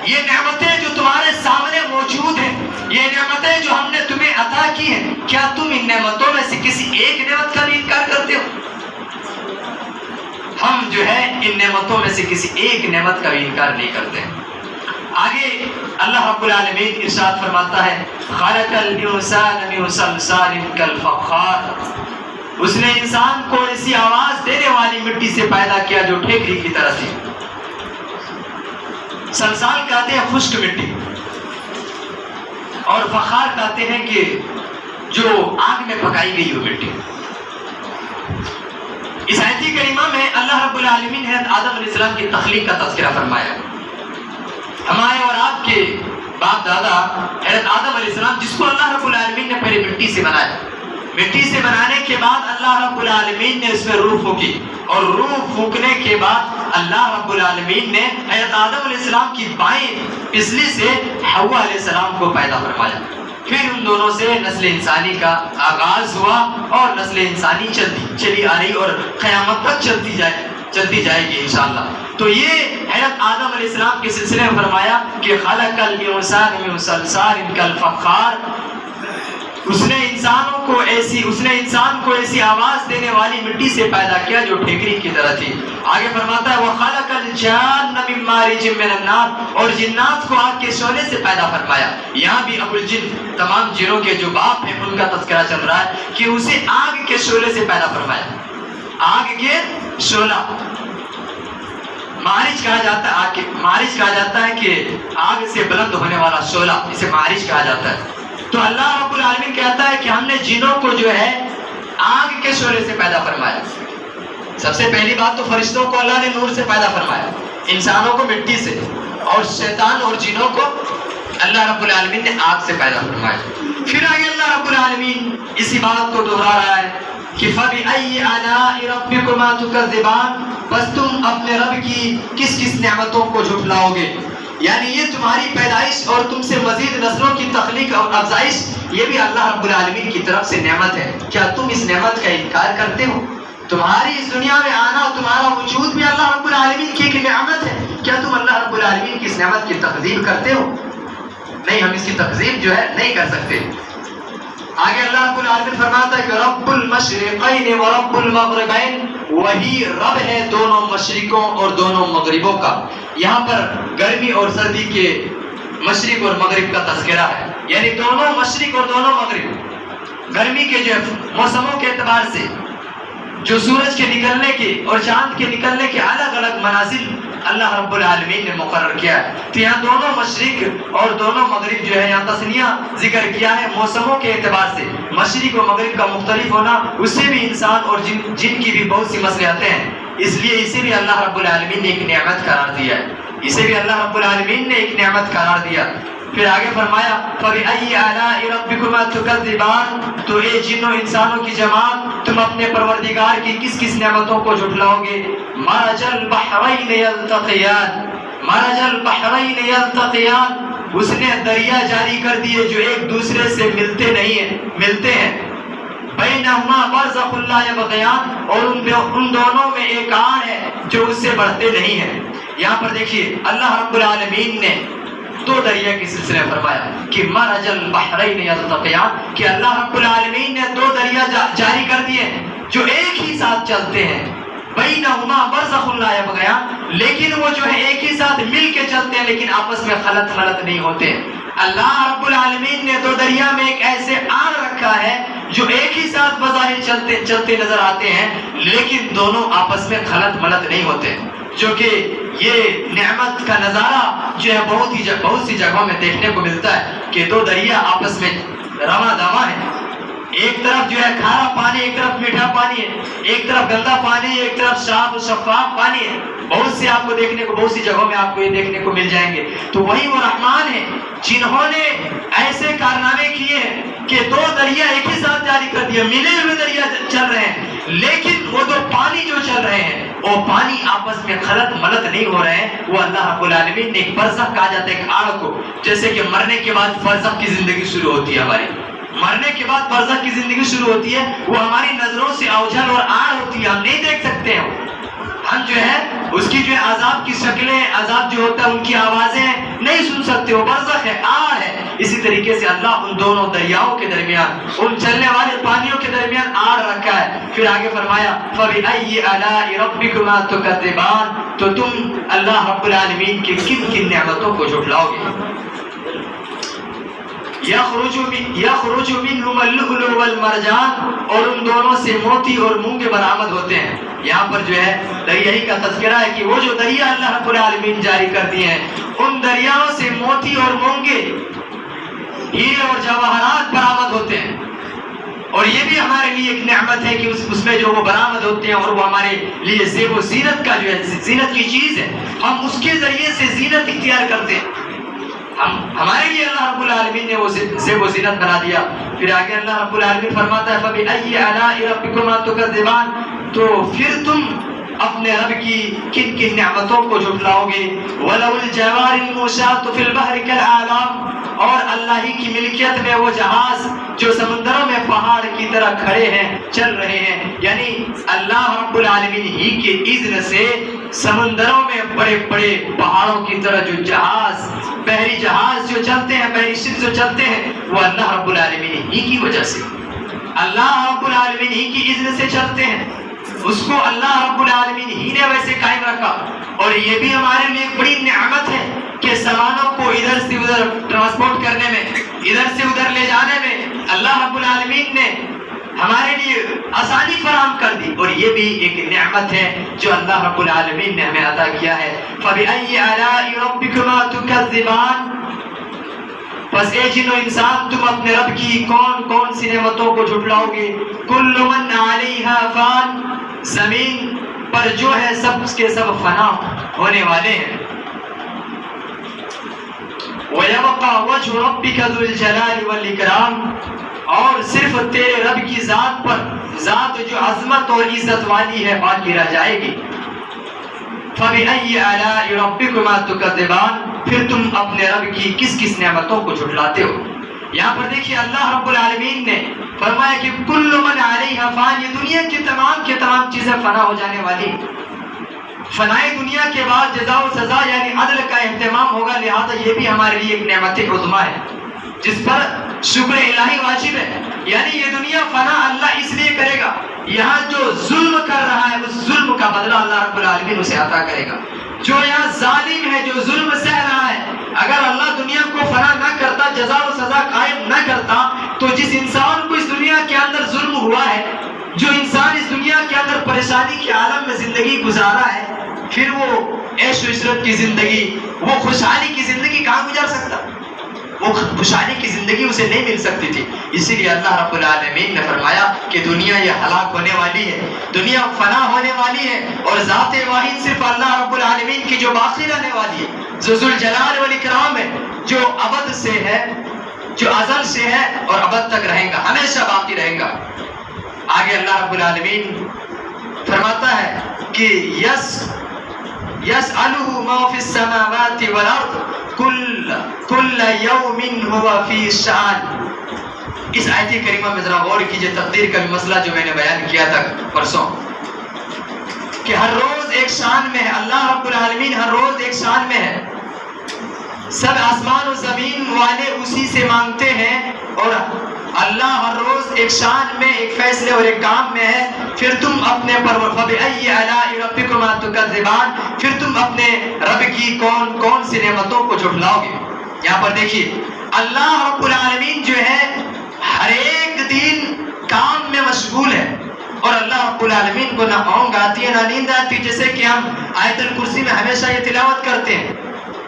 یہ نعمتیں جو تمہارے سامنے موجود ہیں، یہ نعمتیں جو ہم نے تمہیں عطا کی ہیں، کیا تم ان نعمتوں میں سے کسی ایک نعمت کا بھی انکار کرتے ہو؟ ہم جو ہے ان نعمتوں میں سے کسی ایک نعمت کا بھی انکار نہیں کرتے ہیں۔ آگے اللہ رب العالمین ارشاد فرماتا ہے خلق الانسان من صلصال کالفخار، اس نے انسان کو ایسی آواز دینے والی مٹی سے پیدا کیا جو ٹھیکری کی طرح تھی۔ صلصال کہتے ہیں خشک مٹی، اور فخار کہتے ہیں کہ جو آگ میں پکائی گئی ہو مٹی۔ اس آیت کریمہ میں اللہ رب العالمین نے آدم علیہ السلام کی تخلیق کا تذکرہ فرمایا۔ ہمارے اور آپ کے باپ دادا حضرت آدم علیہ السلام، جس کو اللہ رب العالمین نے پہلے مٹی سے بنایا، مٹی سے بنانے کے بعد اللہ رب العالمین نے اس میں روح پھونکی، اور روح پھونکنے کے بعد اللہ رب العالمین نے حضرت آدم علیہ السلام کی بائیں پسلی سے حوا علیہ السلام کو پیدا فرمایا۔ پھر ان دونوں سے نسل انسانی کا آغاز ہوا، اور نسل انسانی چلی آ رہی اور قیامت تک چلتی جائے گی انشاءاللہ۔ تو یہ حضرت آدم علیہ السلام کے سلسلے میں فرمایا کہ خلق الانسان من صلصال کالفخار، اس نے انسان کو ایسی آواز دینے والی مٹی سے پیدا کیا جو ٹھیکری کی طرح تھی۔ آگے فرماتا ہے وَخَلَقَ الْجَانَّ مِن مَارِجٍ مِّنَ النَّارِ، اور جنات کو آگ کے شعلے سے پیدا فرمایا۔ یہاں بھی ابو الجن، تمام جنوں کے جو باپ ہیں، ان کا تذکرہ چل رہا ہے کہ اسے آگ کے شعلے سے پیدا فرمایا۔ آگ کے شعلہ معارج کہا جاتا ہے، آگ کے معارج کہا جاتا ہے کہ آگ سے بلند ہونے والا شعلہ، اسے معارج کہا جاتا ہے۔ تو اللہ رب العالمین کہتا ہے کہ ہم نے جنوں کو جو ہے آگ کے شعلے سے پیدا فرمایا۔ سب سے پہلی بات تو فرشتوں کو اللہ نے نور سے پیدا فرمایا، انسانوں کو مٹی سے، اور شیطان اور جنوں کو اللہ رب العالمین نے آگ سے پیدا فرمایا۔ پھر آگے اللہ رب العالمین اسی بات کو دہرا رہا ہے کہ فَبِأَيِّ آلَاءِ رَبِّكُمَا تُكَذِّبَانِ، بس تم اپنے رب کی کس کس نعمتوں کو جھٹلاؤ گے؟ یعنی یہ تمہاری پیدائش اور تم سے مزید نسلوں کی تخلیق اور افزائش، یہ بھی اللہ رب العالمین کی طرف سے نعمت ہے۔ کیا تم اس نعمت کا انکار کرتے ہو؟ تمہاری اس دنیا میں آنا اور تمہارا وجود بھی اللہ رب العالمین کی ایک نعمت ہے۔ کیا تم اللہ رب العالمین کی اس نعمت کی تکذیب کرتے ہو؟ نہیں، ہم اس کی تکذیب جو ہے نہیں کر سکتے۔ آگے اللہ رب العالمین فرماتا ہے کہ رب المشرقین و رب المغربین، وہی رب ہے دونوں مشرقوں اور دونوں مغربوں کا۔ یہاں پر گرمی اور سردی کے مشرق اور مغرب کا تذکرہ ہے، یعنی دونوں مشرق اور دونوں مغرب۔ گرمی کے جو موسموں کے اعتبار سے جو سورج کے نکلنے کے اور چاند کے نکلنے کے الگ الگ منازل اللہ رب العالمین نے مقرر کیا ہے، تو یہاں دونوں مشرق اور دونوں مغرب جو ہے یہاں تثنیہ ذکر کیا ہے موسموں کے اعتبار سے۔ مشرق اور مغرب کا مختلف ہونا، اس سے بھی انسان اور جن کی بھی بہت سی مصلحتیں ہیں، اس لیے اسے بھی اللہ رب العالمین نے ایک نعمت قرار دیا ہے، اسے بھی اللہ رب العالمین نے ایک نعمت قرار دیا۔ پھر آگے فرمایا فَبِأَيِّ آلَاءِ رَبِّكُمَا تُكَذِّبَانِ، تو اے جنوں انسانوں کی جماعت، تم اپنے پروردگار کی کس کس نعمتوں کو جھٹلاؤ گے؟ مَرَجَ الْبَحْرَيْنِ يَلْتَقِيَانِ، مَرَجَ الْبَحْرَيْنِ يَلْتَقِيَانِ، اس نے دریا جاری کر دیے جو ایک دوسرے سے ملتے ہیں۔ بینہما برزخ لا یبغیان، اور ان دونوں میں ایک آڑ ہے جو اس سے بڑھتے نہیں ہیں۔ یہاں پر دیکھیے اللہ رب العالمین نے دو دریا کے سلسلے میں فرمایا کہ مرج البحرین یلتقیان، کہ اللہ رب العالمین نے دو دریا جاری کر دیے جو ایک ہی ساتھ چلتے ہیں۔ بینہما برزخ لا یبغیان، لیکن وہ جو ہے ایک ہی ساتھ مل کے چلتے ہیں لیکن آپس میں خلط نہیں ہوتے۔ اللہ رب العالمین نے دو دریا میں ایک ایسے آڑ رکھا ہے جو ایک ہی ساتھ بظاہر چلتے نظر آتے ہیں لیکن دونوں آپس میں خلط نہیں ہوتے، جو کہ یہ نعمت کا نظارہ جو ہے بہت سی جگہوں میں دیکھنے کو ملتا ہے کہ دو دریا آپس میں رواں دواں ہیں، ایک طرف جو ہے کھارا پانی، ایک طرف میٹھا پانی ہے، ایک طرف گندا پانی ہے، ایک طرف صاف و شفاف پانی ہے. بہت سے آپ کو دیکھنے کو، بہت سی جگہوں میں آپ کو یہ دیکھنے کو مل جائیں گے. تو وہی وہ رحمان ہے جنہوں نے ایسے کارنامے کیے ہیں کہ دو دریا ایک ہی ساتھ جاری کر دیا، ملے ہوئے دریا چل رہے ہیں، لیکن وہ دو پانی جو چل رہے ہیں وہ پانی آپس میں خلط ملط نہیں ہو رہے ہیں. وہ اللہ رب العالمین نے ایک برزخ کہا جاتا ہے، ایک آڑ کو، جیسے کہ مرنے کے بعد برزخ کی زندگی شروع ہوتی ہے، ہماری مرنے کے بعد برزخ کی زندگی شروع ہوتی ہے، وہ ہماری نظروں سے اوجھل اور آڑ ہوتی ہے، ہم نہیں دیکھ سکتے ہیں. ہم جو ہے اس کی جو ہے عذاب کی شکلیں، عذاب جو ہوتا ہے ان کی آوازیں نہیں سن سکتے، وہ برزخ ہے، آڑ ہے. اسی طریقے سے اللہ ان دونوں دریاؤں کے درمیان، ان چلنے والے پانیوں کے درمیان آڑ رکھا ہے. پھر آگے فرمایا فَبِأَيِّ آلَاءِ رَبِّكُمَا تُكَذِّبَانِ، تو تم اللہ رب العالمین کی کن کن نعمتوں کو جھٹلاؤ گے. یخرج منہم اللؤلؤ والمرجان، اور ان دونوں سے موتی اور مونگے برآمد ہوتے ہیں. یہاں پر جو ہے دریائی کا تذکرہ ہے کہ وہ جو دریا اللہ رب العالمین جاری کر دیے ہیں، ان دریاؤں سے موتی اور مونگے، ہیرے اور جواہرات برآمد ہوتے ہیں. اور یہ بھی ہمارے لیے ایک نعمت ہے کہ اس میں جو وہ برآمد ہوتے ہیں، اور وہ ہمارے لیے زیب و زینت کا جو ہے، زینت کی چیز ہے، ہم اس کے ذریعے سے زینت اختیار کرتے ہیں. ہمارے لیے اللہ رب العالمین نے وہ زیب و زینت بنا دیا. پھر آگے اللہ رب العالمین فرماتا ہے فَبِأَيِّ آلَاءِ رَبِّكُمَا تُكَذِّبَانِ، تو پھر تم اپنے رب کی کن کن نعمتوں کو جھٹلاؤ گے. وَلَوِ الْجَوَارِ الْمُنشَآتُ فِي الْبَحْرِ كَالْأَعْلَامِ، اور اللہ ہی کی ملکیت میں وہ جہاز جو سمندروں میں پہاڑ کی طرح کھڑے ہیں، چل رہے ہیں. یعنی اللہ رب العالمین ہی کے اذن سے سمندروں میں بڑے بڑے پہاڑوں کی طرح جو جہاز، بحری جہاز جو چلتے ہیں، بحری شپ جو چلتے ہیں، وہ اللہ رب العالمین ہی کی وجہ سے، اللہ رب العالمین ہی کی اذن سے چلتے ہیں. اس کو اللہ رب العالمین ہی نے ویسے قائم رکھا. اور یہ بھی ہمارے لیے ایک بڑی نعمت ہے کہ سامانوں کو ادھر سے ادھر ٹرانسپورٹ کرنے میں، ادھر سے ادھر لے جانے میں اللہ رب العالمین نے ہمارے لیے آسانی فراہم کر دی. اور یہ بھی ایک نعمت ہے جو اللہ رب العالمین نے ہمیں عطا کیا ہے. فَبِأَيِّ آلَاءِ رَبِّكُمَا تُكَذِّبَانِ، پس اے جن و انسان تم اپنے رب کی کون کون سی نعمتوں کو جھٹلاؤ گے. کل من علیہا فان، زمین پر جو ہے سب کے سب فنا ہونے والے ہیں. وَيَبْقَى وَجْهُ رَبِّكَ ذُو الْجَلَالِ وَالْإِكْرَامِ، اور صرف تیرے رب کی ذات پر، ذات جو عظمت اور عزت والی ہے، باقی رہ جائے گی. فَبِأَيِّ آلَاءِ رَبِّكُمَا تُكَذِّبَانِ، پھر تم اپنے رب کی کس کس نعمتوں کو جھٹلاتے ہو. یہاں پر دیکھیے اللہ رب العالمین نے فرمایا کہ کل من علیہا فان، یہ دنیا کی تمام چیزیں فنا ہو جانے والی. فنائے دنیا کے بعد جزا و سزا یعنی عدل کا اہتمام ہوگا. لہذا یہ بھی ہمارے لیے ایک نعمت عظمیٰ ہے جس پر شکر الہی واجب ہے. یعنی یہ دنیا فنا اللہ اس لیے کرے گا، یہاں جو ظلم کر رہا ہے اس ظلم کا بدلہ اللہ رب العالمین اسے عطا کرے گا. جو یہاں ظالم ہے، جو ظلم سہ رہا ہے، اگر اللہ دنیا کو فنا نہ کرتا، جزا و سزا قائم نہ کرتا، تو جس انسان کو اس دنیا کے اندر ظلم ہوا ہے، جو انسان اس دنیا کے اندر پریشانی کے عالم میں زندگی گزارا ہے، پھر وہ عیش و عشرت کی زندگی، وہ خوشحالی کی زندگی کہاں گزار سکتا؟ وہ خوشحالی کی زندگی اسے نہیں مل سکتی تھی. اسی لیے اللہ رب العالمین نے فرمایا کہ دنیا یہ ہلاک ہونے والی ہے، دنیا فنا ہونے والی ہے، اور ذات واحد صرف اللہ رب العالمین کی جو باقی رہنے والی ہے، جو ذو الجلال والاکرام ہے، جو ابد سے ہے، جو ازل سے ہے اور ابد تک رہے گا، ہمیشہ باقی رہے گا. آگے اللہ رب العالمین فرماتا ہے کہ يسأله ما في السماوات والأرض كل يوم هو في شأن. اس آیت کریمہ میں ذرا غور کیجئے، تقدیر کا بھی مسئلہ جو میں نے بیان کیا تھا پرسوں، کہ ہر روز ایک شان میں ہے. اللہ رب العالمین ہر روز ایک شان میں ہے. سب آسمان و زمین والے اسی سے مانگتے ہیں، اور اللہ ہر روز ایک شان میں، ایک فیصلے اور ایک کام میں ہے. پھر تم اپنے فَبِأَيِّ آلَاءِ رَبِّكُمَا تُكَذِّبَانِ، پھر تم اپنے رب کی کون کون سی نعمتوں کو جھٹلاؤ گے. یہاں پر دیکھیے اللہ رب العالمین جو ہے ہر ایک دن کام میں مشغول ہے، اور اللہ رب العالمین کو نہ اونگ آتی ہے نہ نیند آتی ہے. جیسے کہ ہم آیت الکرسی میں ہمیشہ یہ تلاوت کرتے ہیں،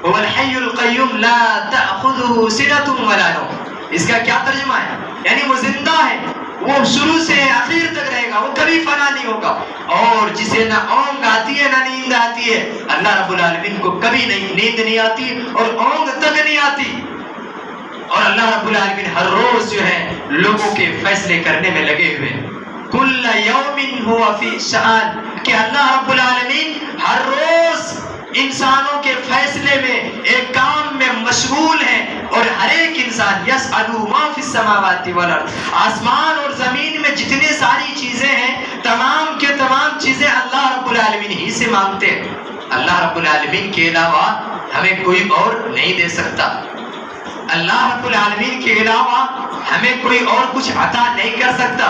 هو الحی القیوم لا تأخذه سنة ولا نوم. اس کا کیا ترجمہ ہے؟ یعنی وہ زندہ ہے، وہ شروع سے آخر تک رہے گا، وہ کبھی فنا نہیں ہوگا. اور جسے نہ اونگ آتی ہے نہ نیند آتی ہے، اللہ رب العالمین کو کبھی نیند نہیں آتی اور اونگ تک نہیں آتی. اور اللہ رب العالمین ہر روز جو ہے لوگوں کے فیصلے کرنے میں لگے ہوئے ہیں. کل یوم ہوا فی شأن، کہ اللہ رب العالمین ہر روز انسانوں کے فیصلے میں ایک کام میں مشغول ہے. اور ہر ایک انسان یسأل ما فی السماوات والارض، آسمان اور زمین میں جتنے ساری چیزیں ہیں تمام کے تمام چیزیں اللہ رب العالمین ہی سے مانگتے ہیں. اللہ رب العالمین کے علاوہ ہمیں کوئی اور نہیں دے سکتا. اللہ رب العالمین کے علاوہ ہمیں کوئی اور کچھ عطا نہیں کر سکتا.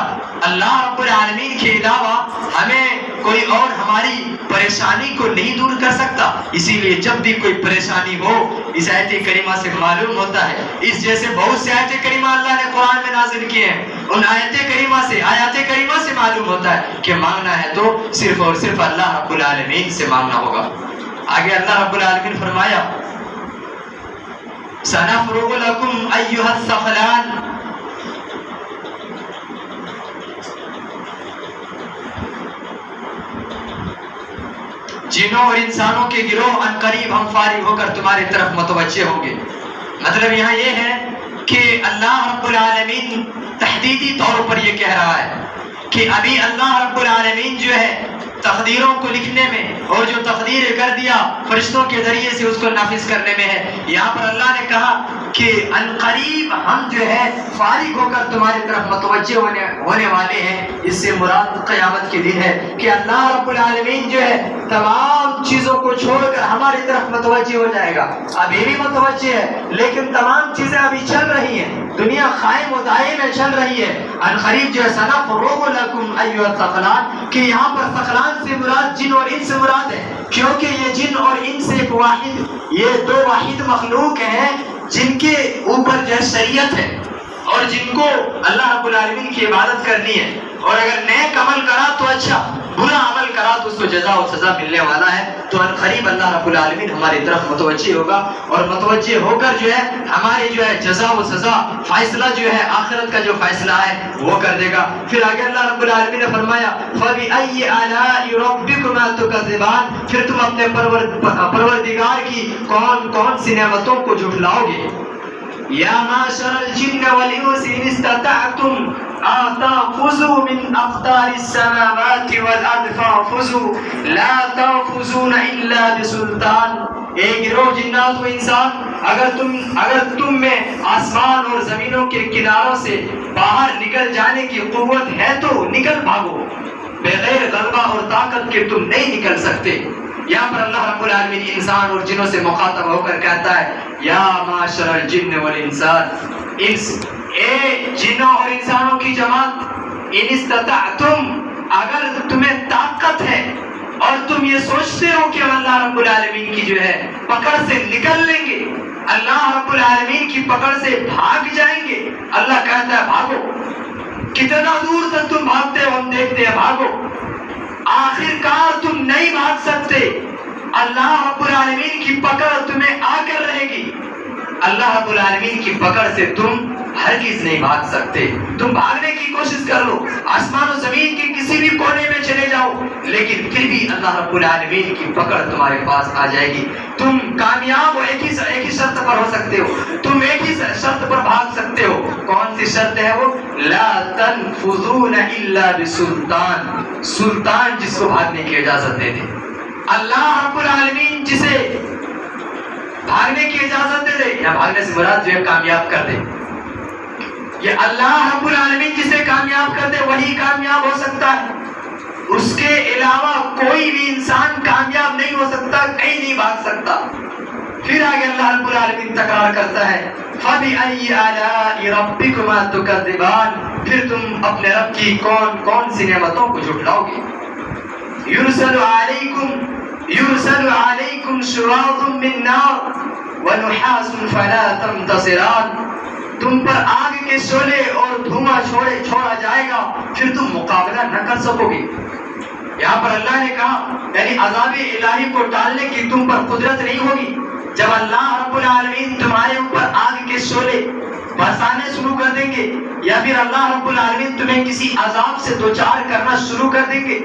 اللہ رب العالمین کے علاوہ ہمیں کوئی اور ہماری پریشانی کو نہیں دور کر سکتا. اسی لیے جب بھی کوئی پریشانی ہو اس آیت کریمہ سے معلوم ہوتا ہے. اس جیسے بہت سے آیت کریمہ اللہ نے قرآن میں نازل کیے ہیں، ان آیات کریمہ سے معلوم ہوتا ہے کہ مانگنا ہے تو صرف اور صرف اللہ رب العالمین سے مانگنا ہوگا. آگے اللہ رب العالمین فرمایا سَنَفْرُغُ لَكُمْ أَيُّهَا الثَّقَلَانِ، جنوں اور انسانوں کے گروہ ان قریب ہم فارغ ہو کر تمہاری طرف متوجہ ہوں گے. مطلب یہاں یہ ہے کہ اللہ رب العالمین تحدیدی طور پر یہ کہہ رہا ہے کہ ابھی اللہ رب العالمین جو ہے تقدیروں کو لکھنے میں اور جو تقدیر کر دیا فرشتوں کے ذریعے سے اس کو نافذ کرنے میں ہے. یہاں پر اللہ نے کہا کہ ان قریب ہم جو ہے فارغ ہو کر تمہاری طرف متوجہ ہونے والے ہیں. اس سے مراد قیامت کے دن ہے کہ اللہ رب العالمین جو ہے تمام چیزوں کو چھوڑ کر ہماری طرف متوجہ ہو جائے گا. ابھی بھی متوجہ ہے لیکن تمام چیزیں ابھی چل رہی ہیں، دنیا قائم و دائم میں چل رہی ہے. ان قریب جو ہے سنفرغ لکم ایھا الثقلان، کہ یہاں پر ثقلان سے مراد جن اور انس سے مراد ہے، کیونکہ یہ جن اور انس ایک واحد، یہ دو واحد مخلوق ہیں جن کے اوپر جو ہے شریعت ہے اور جن کو اللہ رب العالمین کی عبادت کرنی ہے. اور اگر نیک عمل کرا تو اچھا، برا عمل کرا تو اس کو جزا و سزا ملنے والا ہے. تو ان قریب اللہ رب العالمین ہماری طرف متوجہ ہوگا اور متوجہ ہو کر جو ہے ہماری جو ہے جزا و سزا فیصلہ جو ہے آخرت کا جو فیصلہ ہے وہ کر دے گا. پھر آگے اللہ رب العالمین نے فرمایا فَبِأَيِّ آلَاءِ رَبِّكُمَا تُكَذِّبَانِ، پھر تم اپنے پروردگار کی کون کون سی نعمتوں کو جھٹلاؤ گے. یا معشر الجن والانس ان استطعتم ان تنفذوا من اقطار السماوات والارض فانفذوا لا تنفذون الا بسلطان. اے گروہ جنات و انسان، اگر تم میں آسمان اور زمینوں کے کناروں سے باہر نکل جانے کی قوت ہے تو نکل بھاگو، بغیر غلبہ اور طاقت کے تم نہیں نکل سکتے. یہاں پر اللہ رب العالمین انسان اور جنوں سے مخاطب ہو کر کہتا ہے یا معاشر الجن والانسان، اے جنوں اور انسانوں کی جماعت، ان استطعتم، اگر تمہیں طاقت ہے اور تم یہ سوچتے ہو کہ اللہ رب العالمین کی جو ہے پکڑ سے نکل لیں گے، اللہ رب العالمین کی پکڑ سے بھاگ جائیں گے. اللہ کہتا ہے بھاگو. کتنا دور تک تم بھاگتے ہو ہم دیکھتے ہیں، بھاگو. آخر کار تم نہیں بھاگ سکتے، اللہ رب العالمین کی پکڑ تمہیں آ کر رہے گی. اللہ رب العالمین کی پکڑ سے تم ہرگز نہیں بھاگ سکتے. تم بھاگنے کی کوشش کر لو، آسمان و زمین کے کسی بھی کونے میں چلے جاؤ، لیکن پھر بھی اللہ رب العالمین کی پکڑ تمہارے پاس آ جائے گی. تم کامیاب ہو ایک ہی شرط پر ہو سکتے ہو، تم ایک ہی شرط پر بھاگ سکتے ہو. کون سی شرط ہے وہ؟ لا تنفذون الا بسلطان، سلطان جس کو بھاگنے کی اجازت دے دے. اللہ رب العالمین جسے بھاگنے کی اجازت دے دے، یا بھاگنے سے مراد جو ہے کامیاب کر دے. یہ اللہ رب العالمین جسے کامیاب کر دے وہی کامیاب ہو سکتا ہے. اس کے علاوہ کوئی بھی انسان کامیاب نہیں ہو سکتا، کہیں نہیں بھاگ سکتا. پھر آگے اللہ رب العالمین تکرار کرتا ہے فَبِأَيِّ آلَاءِ رَبِّكُمَا تُكَذِّبَانِ، پھر تم اپنے رب کی کون سی نعمتوں کو جھٹلاؤ گے. يُرْسَلُ عَلَيْكُمْ شُرَاظٌ مِّن نَّارٍ وَنُحَاسٌ فَلَا تَنتَصِرَانِ، تم پر آگ کے شعلے اور دھواں چھوڑا جائے گا، پھر تم مقابلہ نہ کر سکو گے. یہاں پر اللہ نے کہا یعنی عذاب الہی کو ٹالنے کی تم پر قدرت نہیں ہوگی. جب اللہ رب العالمین تمہارے اوپر آگ کے شعلے، برسانے شروع کر دیں گے، یا پھر اللہ رب العالمین تمہیں کسی عذاب سے دوچار کرنا شروع کر دیں گے۔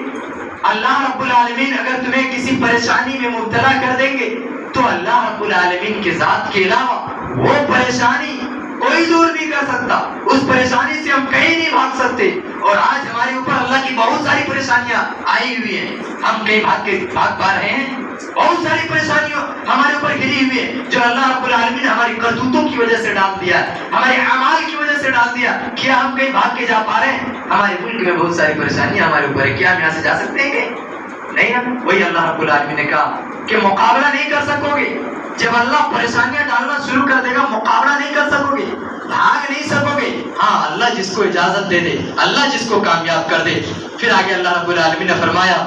اللہ رب العالمین اگر تمہیں کسی پریشانی میں مبتلا کر دیں گے تو اللہ رب العالمین کے ذات کے علاوہ وہ پریشانی کوئی دور نہیں کر سکتا، اس پریشانی سے ہم کہیں نہیں بھاگ سکتے۔ اور آج ہمارے اوپر اللہ کی بہت ساری پریشانیاں آئی ہوئی ہیں، ہم کہیں بھاگ پا رہے ہیں؟ بہت ساری پریشانیاں ہمارے اوپر گری ہوئی ہیں جو اللہ رب العالمین نے ہماری کرتوتوں کی وجہ سے ڈال دیا، ہمارے اعمال کی وجہ سے ڈال دیا۔ کیا ہم کہیں بھاگ کے جا پا رہے ہیں؟ ہمارے ملک میں بہت ساری پریشانیاں ہمارے اوپر ہے، کیا ہم یہاں سے جا سکتے ہیں کہ نہیں؟ ہم وہی اللہ رب العالمین نے کہا کہ مقابلہ نہیں کر سکو گے، جب اللہ پریشانیاں ڈالنا شروع کر دے گا مقابلہ نہیں کر سکو گے، بھاگ نہیں سکو گے۔ ہاں اللہ جس کو اجازت دے دے، اللہ جس کو کامیاب کر دے۔ پھر آگے اللہ رب العالمین نے فرمایا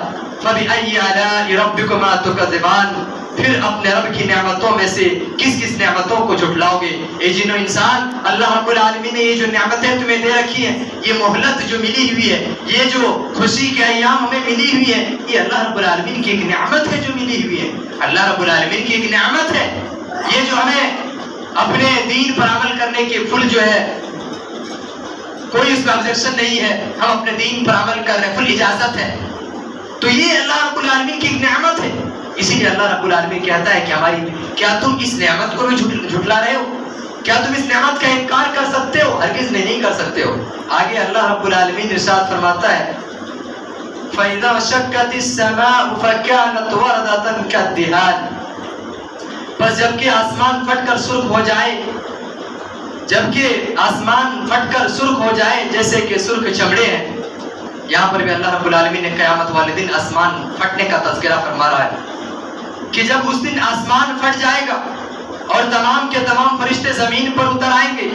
فَبِأَيِّ آلَاءِ رَبِّكُمَا تُكَذِّبَانِ، پھر اپنے رب کی نعمتوں میں سے کس کس نعمتوں کو جھٹلاؤ گے؟ اے جن و انسان، اللہ رب العالمین نے یہ جو نعمتیں تمہیں دے رکھی ہیں، یہ مہلت جو ملی ہوئی ہے، یہ جو خوشی کے ایام ہمیں ملی ہوئی ہے، یہ اللہ رب العالمین کی ایک نعمت ہے جو ملی ہوئی ہے، اللہ رب العالمین کی ایک نعمت ہے۔ یہ جو ہمیں اپنے دین پر عمل کرنے کے فل جو ہے کوئی اس کا آبجیکشن نہیں ہے، ہم اپنے دین پر عمل کر رہے ہیں، فل اجازت ہے، تو یہ اللہ رب العالمین کی ایک نعمت ہے۔ اسی لیے اللہ رب العالمین کہتا ہے کہ کیا تم اس نعمت کو بھی جھٹلا رہے ہو؟ کیا تم اس نعمت کا انکار کر سکتے ہو؟ ہرگز نہیں کر سکتے ہو۔ آگے اللہ رب العالمین ارشاد فرماتا ہے فَإِذَا شَقَّتِ السَّمَاءُ فَكَانَتْ وَرْدَةً كَالدِّهَانِ، بس جبکہ آسمان پھٹ کر سرخ ہو جائے، جبکہ آسمان پھٹ کر سرخ ہو جائے جیسے کہ سرخ چمڑے ہیں۔ یہاں پر بھی اللہ رب العالمین نے قیامت والے دن آسمان پھٹنے کا تذکرہ فرما رہا ہے کہ جب اس دن آسمان پھٹ جائے گا اور تمام کے تمام فرشتے زمین پر اتر آئیں گے،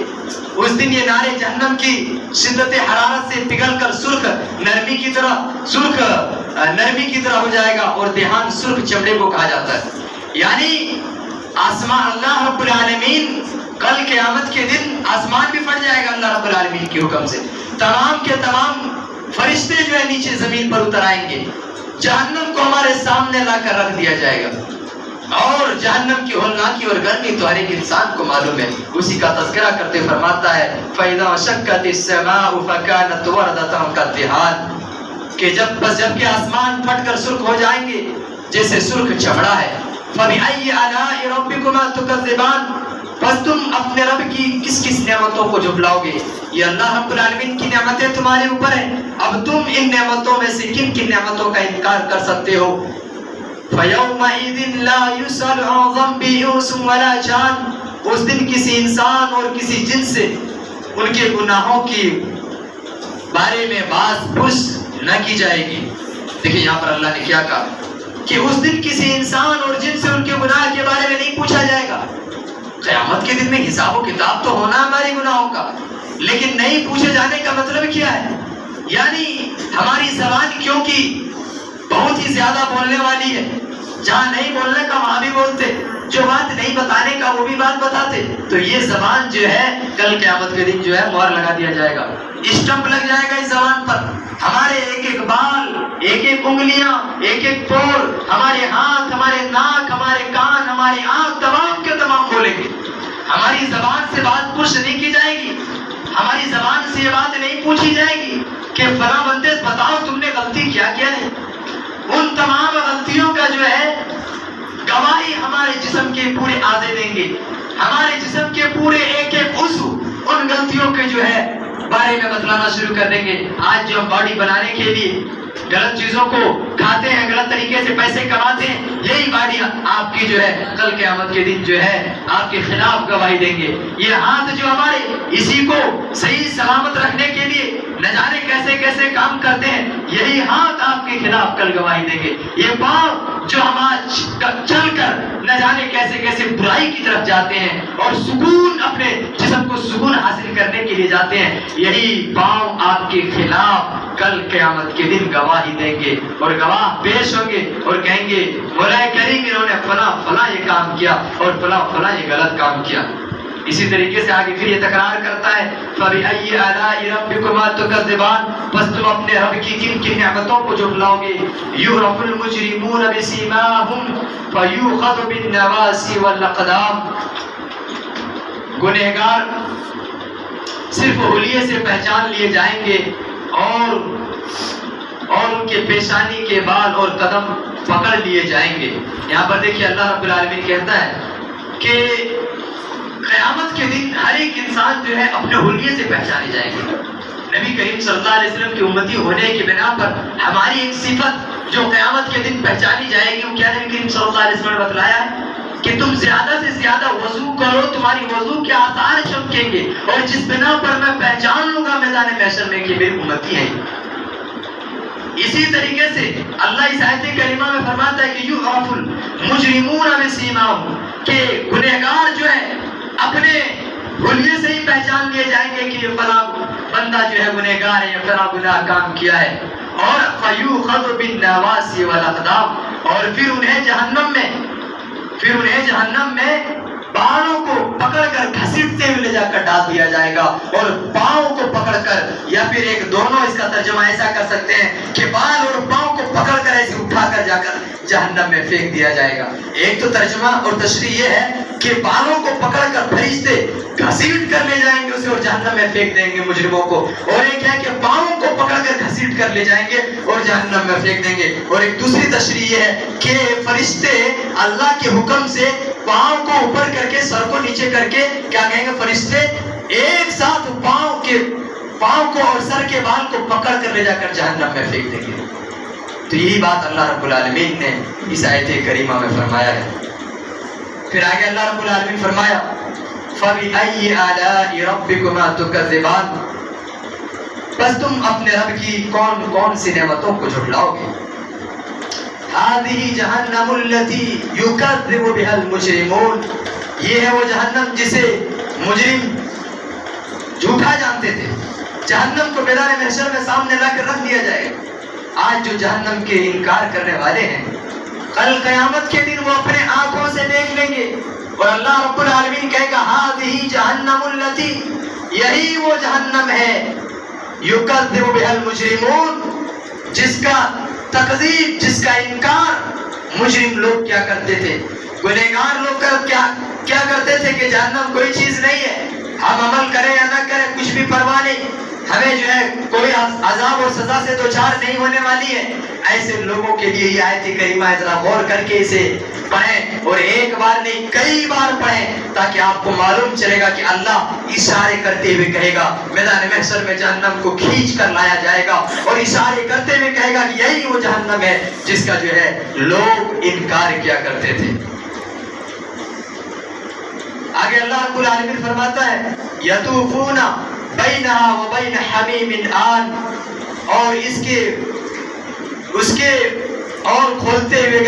اس دن یہ نارے جہنم کی شدت حرارت سے پگھل کر سرخ نرمی کی طرح ہو جائے گا، اور دہان سرخ چمڑے کو کہا جاتا ہے۔ یعنی آسمان، اللہ رب العالمین کل قیامت کے دن آسمان بھی پھٹ جائے گا اللہ رب العالمین کے حکم سے، تمام کے تمام فرشتے جو ہے نیچے زمین پر اتر آئیں گے، جہنم کو ہمارے سامنے لا کر رکھ دیا جائے گا، اور جہنم کی ہولناکی اور گرمی تو ہر ایک انسان کو معلوم ہے۔ اسی کا تذکرہ کرتے فرماتا ہے فَإِذَا شَقَّتِ السَّمَاءُ فَكَانَتْ وَرْدَةً كَالدِّهَانِ، کہ جبکہ آسمان پھٹ کر سرخ ہو جائیں گے جیسے سرخ چمڑا ہے۔ فَبِأَيِّ آلَاءِ رَبِّكُمَا تُكَذِّبَانِ، بس تم اپنے رب کی کس کس نعمتوں کو جھٹلاؤ گے؟ یہ اللہ رب العالمین کی نعمتیں تمہارے اوپر ہیں، اب تم ان نعمتوں میں سے کن کن نعمتوں کا انکار کر سکتے ہو؟ فَيَوْمَئِذٍ لَا يُسْأَلُ عَنْ ذَنبِهِ إِنسٌ وَلَا جَانٌ، اس دن کسی انسان اور کسی جن سے ان کے گناہوں کی بارے میں باز پرس نہ کی جائے گی۔ دیکھیں یہاں پر اللہ نے کیا کہا کہ اس دن کسی انسان اور جن سے ان کے گناہ کے بارے میں نہیں پوچھا جائے گا۔ قیامت کے دن میں حساب و کتاب تو ہونا ہمارے گناہوں کا، لیکن نہیں پوچھے جانے کا مطلب کیا ہے؟ یعنی ہماری زبان کیونکہ بہت ہی زیادہ بولنے والی ہے، جہاں نہیں بولنے کا وہاں بھی بولتے، جو بات نہیں بتانے کا وہ بھی بات بتاتے، تو یہ زبان جو ہے کل قیامت کے دن جو ہے مہر لگا دیا جائے گا، اسٹمپ لگ جائے گا اس زبان پر۔ ہمارے ایک ایک بال، ایک ایک انگلیاں، ایک ایک پور، ہمارے ہاتھ، ہمارے ناک، ہمارے کان، ہماری آنکھ، تمام کے تمام بولیں گے۔ ہماری زبان سے بات پوچھ نہیں کی جائے گی، ہماری زبان سے یہ بات نہیں پوچھی جائے گی کہ فلاں بندے بتاؤ تم نے غلطی کیا نہیں۔ ان تمام غلطیوں کا جو ہے گواہی ہمارے جسم کے پورے اعضاء دیں گے، ہمارے جسم کے پورے ایک ایک عضو ان غلطیوں کے جو ہے بارے میں بتلانا شروع کر دیں گے۔ آج جو ہم باڈی بنانے کے لیے غلط چیزوں کو کھاتے ہیں، غلط طریقے سے پیسے کماتے ہیں، یہی باڈی آپ کی جو ہے کل قیامت کے دن جو ہے آپ کے خلاف گواہی دیں گے۔ یہ ہاتھ جو ہمارے اسی کو صحیح سلامت رکھنے کے لیے نہ جانے کیسے کیسے کام کرتے ہیں، یہی ہاتھ آپ کے خلاف کل گواہی دیں گے۔ یہ پاؤں جو ہم آج چل کر نہ جانے کیسے کیسے برائی کی طرف جاتے ہیں اور سکون، اپنے جسم کو سکون حاصل کرنے کے لیے جاتے ہیں، یہی پاؤں آپ کے خلاف کل قیامت کے دن گواہی دیں گے، اور گواہ پیش ہوں گے اور کہیں گے مولا کریم انہوں نے فلاں فلاں یہ کام کیا اور فلاں فلاں یہ غلط کام کیا۔ اسی طریقے سے آگے پھر یہ تکرار کرتا ہے فَبِأَيِّ آلَاءِ رَبِّكُمَا تُكَذِّبَانِ، بس تم اپنے رب کی کن کن نعمتوں کو جھٹلاؤ گے؟ يُعْرَفُ الْمُجْرِمُونَ بِسِيمَاهُمْ فَيُؤْخَذُ بِالنَّوَاصِي وَالْأَقْدَامِ، گنہگار صرف حلیے سے پہچان لیے جائیں گے اور ان کے پیشانی کے بال اور قدم پکڑ لیے جائیں گے۔ یہاں پر دیکھیے اللہ رب العالمین کہتا ہے کہ قیامت کے دن ہر ایک انسان جو ہے اپنے حلیے سے پہچانے جائیں گے۔ نبی کریم صلی اللہ علیہ وسلم کی امتی ہونے کی بنا پر ہماری ایک صفت جو قیامت کے دن پہچانی جائے گی وہ کیا نبی کریم صلی اللہ علیہ وسلم نے بتلایا ہے کہ تم زیادہ سے زیادہ وضو کرو، تمہاری وضو کے آثار چمکیں گے، اور جس بنا پر میں پہچان لوں گا میدان محشر میں کہ میری امتی ہے۔ اسی طریقے سے اللہ اس آیت کریمہ میں فرماتا ہے کہ یعرف المجرمون بسیماہم، کہ گنہگار جو ہے اپنے حلیے سے ہی پہچان لیے جائیں گے کہ یہ فلاں بندہ جو ہے گنہگار ہے، فلاں گناہ کام کیا ہے۔ اور فیؤخذ بالنواصی والاقدام، اور پھر انہیں جہنم میں بالوں کو پکڑ کر گھسیٹتے ہوئے لے جا کر ڈال دیا جائے گا، اور پاؤں کو پکڑ کر، یا پھر ایک دونوں اس کا ترجمہ ایسا کر سکتے ہیں کہ بال اور پاؤں کو پکڑ کر ایسے اٹھا کر جا کر جہنم میں پھینک دیا جائے گا۔ ایک تو ترجمہ اور تشریح یہ ہے کہ بالوں کو پکڑ کر فرشتے گھسیٹ کر لے جائیں گے اسے اور جہنم میں پھینک دیں گے مجرموں کو، اور ایک ہے کہ پاؤں کو پکڑ کر گھسیٹ کر لے جائیں گے اور جہنم میں پھینک دیں گے۔ اور ایک دوسری تشریح یہ ہے کہ فرشتے اللہ کے حکم سے پاؤں کو اوپر کر کے سر کو نیچے کر کے کیا کہیں گے، فرشتے ایک ساتھ پاؤں کو اور سر کے بال کو پکڑ کر لے جا کر جہنم میں پھینک دیں گے۔ تو یہی بات اللہ رب العالمین نے اس آیت کریمہ میں فرمایا ہے۔ پھر آگے اللہ رب العالمین فرمایا فَبِأَيِّ آلَاءِ رَبِّكُمَا تُكَذِّبَانِ، بس تم اپنے رب کی کون کون سی نعمتوں کو جھٹلاؤ گے۔ هَذِهِ جَهَنَّمُ الَّتِي يُكَذِّبُ بِهَا الْمُجْرِمُونَ، یہ ہے وہ جہنم جسے مجرم جھوٹا جانتے تھے۔ جہنم کو میدان محشر میں سامنے لا کر رکھ دیا جائے گا۔ آج جو جہنم کے انکار کرنے والے ہیں، کل قیامت کے دن وہ اپنے آنکھوں سے دیکھ لیں گے، اور اللہ رب العالمین کہے گا هَذِهِ جَهَنَّمُ الَّتِي، یہی وہ جہنم ہے يُكَذِّبُ بِهَا الْمُجْرِمُونَ، جس کا تکذیب، جس کا انکار مجرم لوگ کیا کرتے تھے، گنہگار لوگ کیا کرتے تھے کہ جہنم کوئی چیز نہیں ہے، ہم عمل کریں یا نہ کریں کچھ بھی پرواہ نہیں، ہمیں جو ہے کوئی عذاب اور سزا سے دوچار نہیں ہونے والی ہے۔ ایسے لوگوں کے لیے یہ آیت کریمہ ذرا غور کر کے اسے پڑھیں، اور ایک بار نہیں کئی بار پڑھیں، تاکہ آپ کو معلوم چلے گا کہ اللہ اشارے کرتے ہوئے کہے گا میدان محشر میں جہنم کو کھینچ کر لایا جائے گا، اور اشارے کرتے ہوئے کہے گا کہ یہی وہ جہنم ہے جس کا جو ہے لوگ انکار کیا کرتے تھے۔ آگے اللہ رب العالمین فرماتا ہے یطوفون بینہا و بین حمیم آن، اور اس کے اور کھولتے ہوئے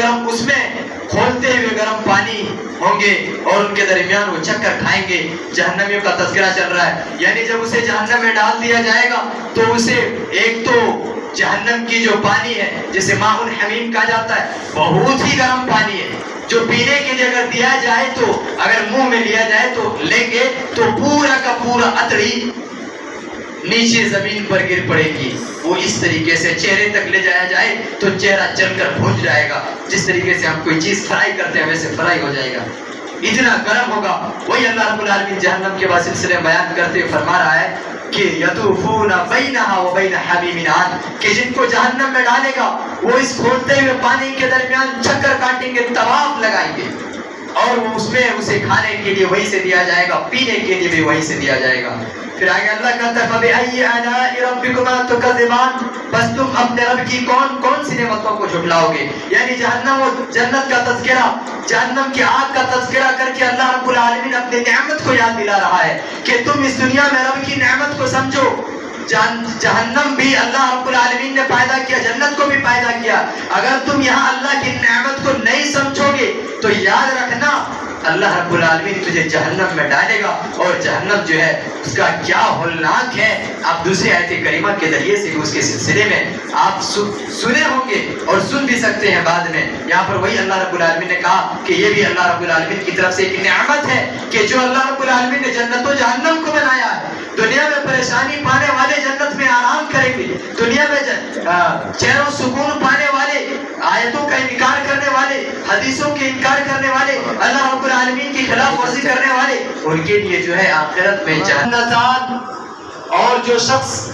گرم پانی ہوں گے، اور ان کے درمیان وہ چکر کھائیں گے۔ جہنمیوں کا تذکرہ چل رہا ہے، یعنی جب اسے جہنم میں ڈال دیا جائے گا تو اسے ایک تو جہنم کی جو پانی ہے جسے ماء حمیم کہا جاتا ہے، بہت ہی گرم پانی ہے، جو پینے کے لیے اگر دیا جائے تو اگر منہ میں لیا جائے تو لیں گے تو پورا کا پورا اتڑی نیچے زمین پر گر پڑے گی۔ وہ اس طریقے سے چہرے تک لے جایا جائے تو چہرہ جل کر بھون جائے گا، جس طریقے سے ہم کوئی چیز فرائی کرتے ہیں ویسے فرائی ہو جائے گا، اتنا گرم ہوگا۔ وہی اللہ رب العالمین جہنم کے بعد سلسلے بیان کرتے ہوئے فرما رہا ہے کہ یطوفون بینہا و بین حمیم آن، کہ جن کو جہنم میں ڈالے گا وہ اس کھولتے ہوئے پانی کے درمیان چکر کاٹیں گے، طواف لگائیں گے، اور وہ اس میں اسے کھانے کے لیے وہیں سے دیا جائے گا، پینے کے لیے بھی وہیں سے دیا جائے گا۔ پھر آگے اللہ کہتا ہے فَبِأَيِّ آلَاءِ رَبِّكُمَا تُكَذِّبَانِ، بس تم اپنے رب کی کون کون سی نعمتوں کو جھٹلاؤ گے۔ یعنی جہنم و جنت کا تذکرہ، جہنم کی آگ کا تذکرہ کر کے اللہ رب العالمین اپنے نعمت کو یاد دلا رہا ہے کہ تم اس دنیا میں رب کی نعمت کو سمجھو۔ جہنم بھی اللہ رب العالمین نے پیدا کیا، جنت کو بھی پیدا کیا۔ اگر تم یہاں اللہ کی نعمت کو نہیں سمجھو گے تو یاد رکھنا اللہ رب العالمین تجھے جہنم میں ڈالے گا، اور جہنم جو ہے اس کا کیا ہولناک ہے۔ آپ دوسری آیت کریمہ کے ذریعے سے اس کے سلسلے میں آپ سنے ہوں گے اور سن بھی سکتے ہیں بعد میں۔ یہاں پر وہی اللہ رب العالمین نے کہا کہ یہ بھی اللہ رب العالمین کی طرف سے ایک نعمت ہے کہ جو اللہ رب العالمین نے جنت و جہنم کو بنایا ہے۔ دنیا میں پریشانی پانے والے جنت میں آرام کریں گے، دنیا میں چین و سکون پانے والے، آیتوں کا انکار کرنے والے، حدیثوں کے انکار کرنے والے، اللہ رب العالمین کی خلاف ورزی کرنے والے، ان کے لیے جو ہے آخرت میں جنتان اور جو شخص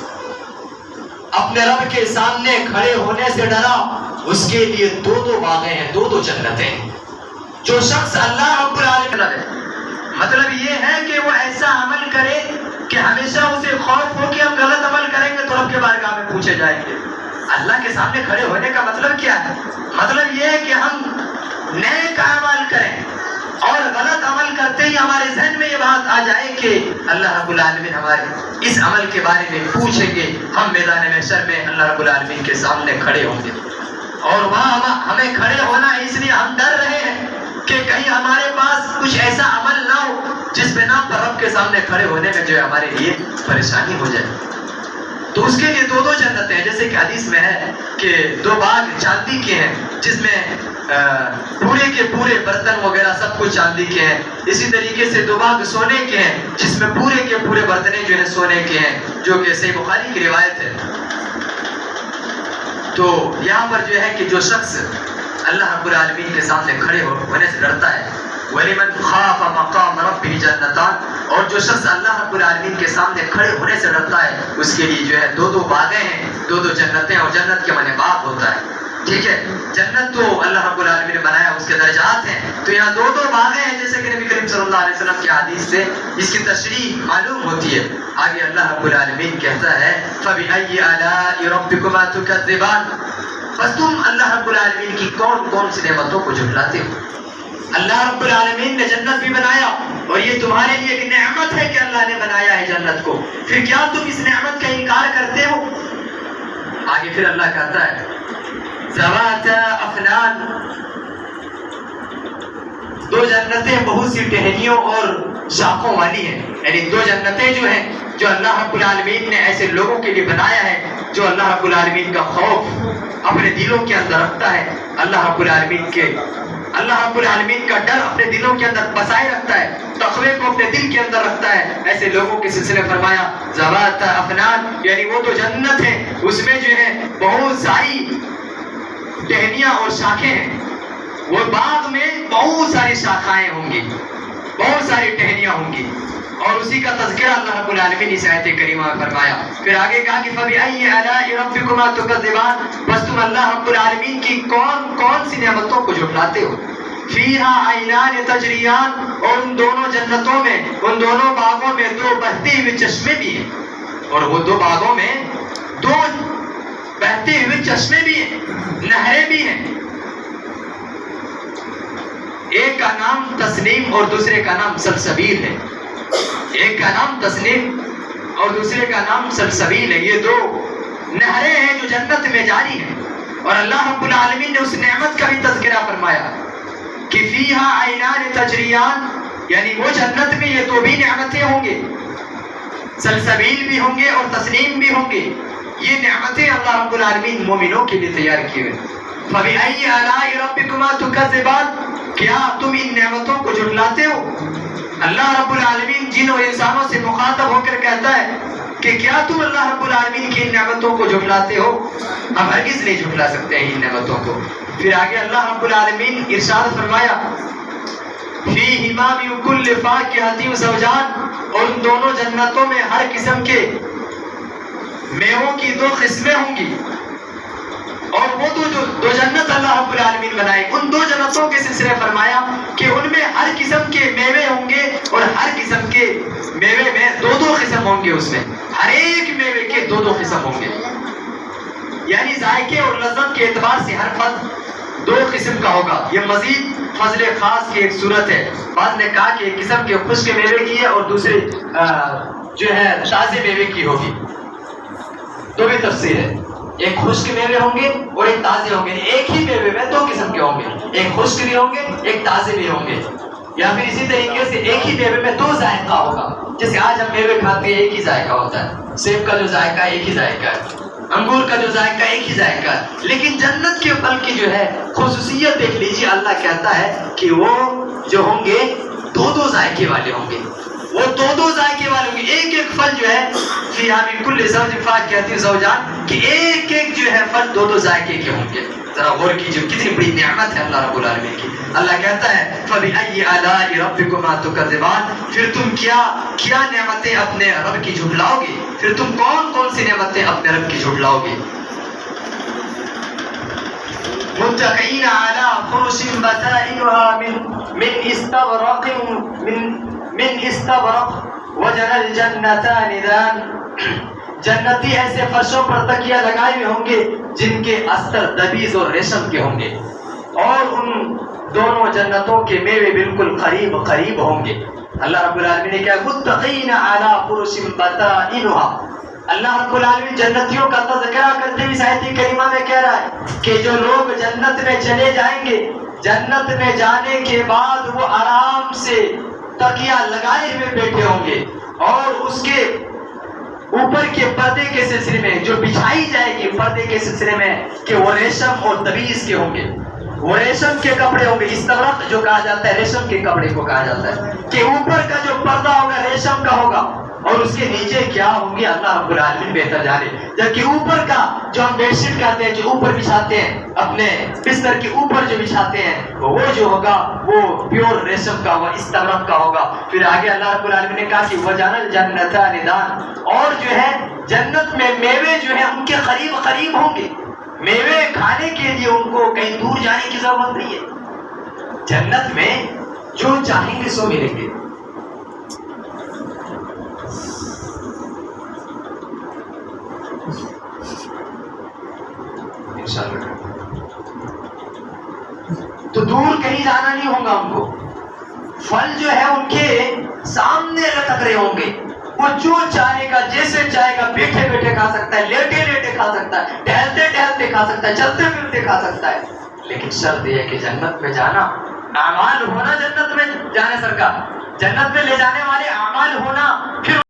اپنے رب کے سامنے کھڑے ہونے سے ڈرا اس کے لیے دو باغیں ہیں، دو جنتیں۔ جو شخص اللہ رب العالمین، مطلب یہ ہے کہ وہ ایسا عمل کرے کہ ہمیشہ اسے خوف ہو کہ ہم غلط عمل کریں گے تو رب کے بارگاہ میں پوچھے جائیں گے۔ اللہ کے سامنے کھڑے ہونے کا مطلب کیا ہے؟ مطلب یہ ہے کہ ہم نیک اعمال کریں اور غلط عمل کرتے ہی ہمارے ذہن میں یہ بات آ جائے کہ اللہ رب العالمین ہمارے اس عمل کے بارے میں پوچھیں گے، ہم میدان محشر میں اللہ رب العالمین کے سامنے کھڑے ہوں گے، اور وہاں ہمیں کھڑے ہونا ہے اس لیے ہم ڈر رہے ہیں کہ کہیں ہمارے پاس کچھ ایسا عمل نہ ہو جس پہ نام پر رب کے سامنے کھڑے ہونے میں جو ہے ہمارے لیے پریشانی ہو جائے۔ تو اس کے لیے دو جنتیں ہیں، جیسے کہ حدیث میں ہے کہ 2 باغ چاندی کے ہیں جس میں پورے کے پورے برتن وغیرہ سب کچھ چاندی کے ہیں، اسی طریقے سے 2 باغ سونے کے ہیں جس میں پورے کے پورے برتنیں جو ہیں سونے کے ہیں، جو کہ صحیح بخاری کی روایت ہے۔ تو یہاں پر جو ہے کہ جو شخص اللہ رب العالمین کے سامنے کھڑے ہونے سے ڈرتا ہے، وَلِمَنْ خَافَ مَقَامَ رَبِّهِ جَنَّتَانِ، اور جو شخص اللہ رب العالمین کے سامنے کھڑے ہونے سے ڈرتا ہے اس کے لیے جو ہے 2 باغیں ہیں، 2 جنتیں، اور جنت کے معنی باغ ہوتا ہے، ٹھیک ہے۔ جنت تو اللہ رب العالمین نے بنایا، اس کے درجات ہیں، تو یہاں 2 باغیں ہیں جیسے کہ نبی کریم صلی اللہ علیہ وسلم کی حدیث سے اس کی تشریح معلوم ہوتی ہے۔ آگے اللہ رب العالمین کہتا ہے فَبِأَيِّ آلَاءِ رَبِّكُمَا تُكَذِّبَانِ، بس تم اللہ رب العالمین کی کون سی نعمتوں کو جھٹلاتے ہو؟ اللہ رب العالمین نے جنت بھی بنایا اور یہ تمہارے لیے ایک نعمت ہے کہ اللہ نے بنایا ہے جنت کو، پھر کیا تم اس نعمت کا انکار کرتے ہو؟ آگے پھر اللہ کہتا ہے ذواتا افنان، 2 جنتیں بہت سی ٹہنیوں اور شاخوں والی ہیں، یعنی 2 جنتیں جو ہیں جو اللہ رب العالمین نے ایسے لوگوں کے لیے بنایا ہے جو اللہ رب العالمین کا خوف اپنے دلوں کے اندر رکھتا ہے، اللہ رب العالمین کا ڈر اپنے دلوں کے اندر بسائے رکھتا ہے، تقوی کو اپنے دل کے اندر رکھتا ہے، ایسے لوگوں کے سلسلے فرمایا ذوات افنان، یعنی وہ تو جنت ہے اس میں جو ہے بہت ساری ٹہنیاں اور شاخیں ہیں، وہ باغ میں بہت ساری شاخائیں ہوں گی، بہت ساری ٹہنیاں ہوں گی، اور اسی کا تذکرہ اللہ رب العالمین نے اس آیت کریمہ میں فرمایا۔ پھر آگے کہا کہ فَبِأَيِّ آلَاءِ رَبِّكُمَا تُكَذِّبَانِ، بس تم اللہ رب العالمین کی کون سی نعمتوں کو جھٹلاتے ہو؟ فِيهَا عَيْنَانِ تَجْرِيَانِ، اور ان دونوں جنتوں میں، ان دونوں باغوں میں 2 بہتے ہوئے چشمے بھی ہیں، اور وہ 2 باغوں میں 2 بہتے ہوئے چشمے بھی ہیں، نہریں بھی ہیں، ایک کا نام تسنیم اور دوسرے کا نام سلسبیل ہے، ایک کا نام تسنیم اور دوسرے کا نام سلسبیل ہے، یہ 2 نہریں ہیں جو جنت میں جاری ہیں، اور اللہ رب العالمین نے اس نعمت کا بھی تذکرہ فرمایا کہ فیہا عینان تجریان، یعنی وہ جنت میں یہ 2 بھی نعمتیں ہوں گے، سلسبیل بھی ہوں گے اور تسنیم بھی ہوں گے، یہ نعمتیں اللہ رب العالمین مومنوں کے لیے تیار کی ہوئے۔ فَبِأَيِّ آلَاءِ رَبِّكُمَا تُكَذِّبَانِ، کیا تم ان نعمتوں کو جھٹلاتے ہو؟ اللہ رب العالمین جن و انسانوں سے مخاطب ہو کر کہتا ہے کہ کیا تم اللہ رب العالمین کی ان نعمتوں کو جھٹلاتے ہو؟ ہم ہرگز نہیں جھٹلا سکتے ہیں ان نعمتوں کو۔ پھر آگے اللہ رب العالمین ارشاد فرمایا فیہما من کل فاکہۃ زوجان، اور ان دونوں جنتوں میں ہر قسم کے میووں کی 2 قسمیں ہوں گی، اور وہ دو جنت اللہ رب العالمین بنائے، ان 2 جنتوں کے سلسلے فرمایا کہ ان میں ہر قسم کے میوے ہوں گے، اور ہر قسم کے میوے میں 2 قسم ہوں گے، اس میں ہر ایک میوے کے 2 قسم ہوں گے، یعنی ذائقے اور لذت کے اعتبار سے ہر پھل 2 قسم کا ہوگا۔ یہ مزید فضل خاص کی ایک صورت ہے، بعض نے کہا کہ ایک قسم کے خشک میوے کی ہے اور دوسرے جو ہے تازے میوے کی ہوگی، 2 بھی تفسیر ہے، ایک خشک میوے ہوں گے اور ایک تازے ہوں گے، ایک ہی میوے میں 2 قسم کے ہوں گے، ایک خشک بھی ہوں گے ایک تازے بھی ہوں گے، یا پھر اسی طریقے سے ایک ہی میوے میں 2 ذائقہ ہوگا، جیسے آج ہم میوے کھاتے ہیں ایک ہی ذائقہ ہوتا ہے، سیب کا جو ذائقہ ایک ہی ذائقہ ہے، انگور کا جو ذائقہ ایک ہی ذائقہ ہے، لیکن جنت کے پھل کی جو ہے خصوصیت دیکھ لیجیے، اللہ کہتا ہے کہ وہ جو ہوں گے 2 ذائقے والے ہوں گے، وہ 2 ذائقے والے ہوں گے، ایک پھل جو ہے فیہا من کل زوج فاکہۃ زوجان، کہ ایک جو ہے پھل 2 ذائقے کے ہوں گے، ذرا غور کیجیے کتنی بڑی نعمت ہے اللہ رب العالمین کی. اللہ کہتا ہے فَبِأَيِّ آلَاءِ رَبِّكُمَا تُكَذِّبَانِ, پھر تم کیا نعمتیں اپنے رب کی جھٹلاؤ گے, پھر تم کون سی نعمتیں اپنے رب کی جھٹلاؤ گے. متكئين على فرش بطائنها من استبرق وجنى الجنتان دان, جنتی ایسے فرشوں پر تکیہ لگائے ہوئے ہوں گے جن کے استر دبیز اور ریشم کے ہوں گے, اور ان دونوں جنتوں کے میوے بالکل قریب ہوں گے. اللہ رب العالمین نے کہا متقین علی فرش بطائنها, اللہ رب العالمین جنتیوں کا تذکرہ کرتے ہوئے آیت کریمہ میں کہہ رہا ہے کہ جو لوگ جنت میں چلے جائیں گے, جنت میں جانے کے بعد وہ آرام سے تکیہ لگائے ہوئے بیٹھے ہوں گے, اور اس کے اوپر کے پردے کے سلسلے میں جو بچھائی جائے گی پردے کے سلسلے میں کہ وہ ریشم اور تبیز کے ہوں گے, وہ ریشم کے کپڑے ہوں گے. استبرق جو کہا جاتا ہے ریشم کے کپڑے کو کہا جاتا ہے کہ اوپر کا جو پردہ ہوگا ریشم کا ہوگا, اور اس کے نیچے کیا ہوں گے اللہ رب العالمین بہتر جانے. جبکہ اوپر کا جو ہم بیڈ شیٹ کہتے ہیں, جو اوپر بچھاتے ہیں اپنے بستر کے اوپر جو بچھاتے ہیں, وہ جو ہوگا وہ پیور ریشم کا ہوگا, استبرق کا ہوگا. پھر آگے اللہ رب العالمین نے کہا کہ وَجَنَى الْجَنَّتَانِ دَانِ, اور جو ہے جنت میں میوے جو ہیں ان کے قریب ہوں گے. میوے کھانے کے لیے ان کو کہیں دور جانے کی ضرورت نہیں ہے, جنت میں جو چاہیں گے سو ملیں گے. تو دور کہیں جانا نہیں ہوگا ان کو, پھل جو ہے ان کے سامنے لٹک رہے ہوں گے, وہ جو چاہے گا جیسے چاہے گا بیٹھے بیٹھے کھا سکتا ہے, لیٹے کھا سکتا ہے, ٹہلتے کھا سکتا ہے, چلتے پھرتے کھا سکتا ہے. لیکن شرط یہ ہے کہ جنت میں جانا, اعمال ہونا جنت میں جانے سرکار, جنت میں لے جانے والے اعمال ہونا, پھر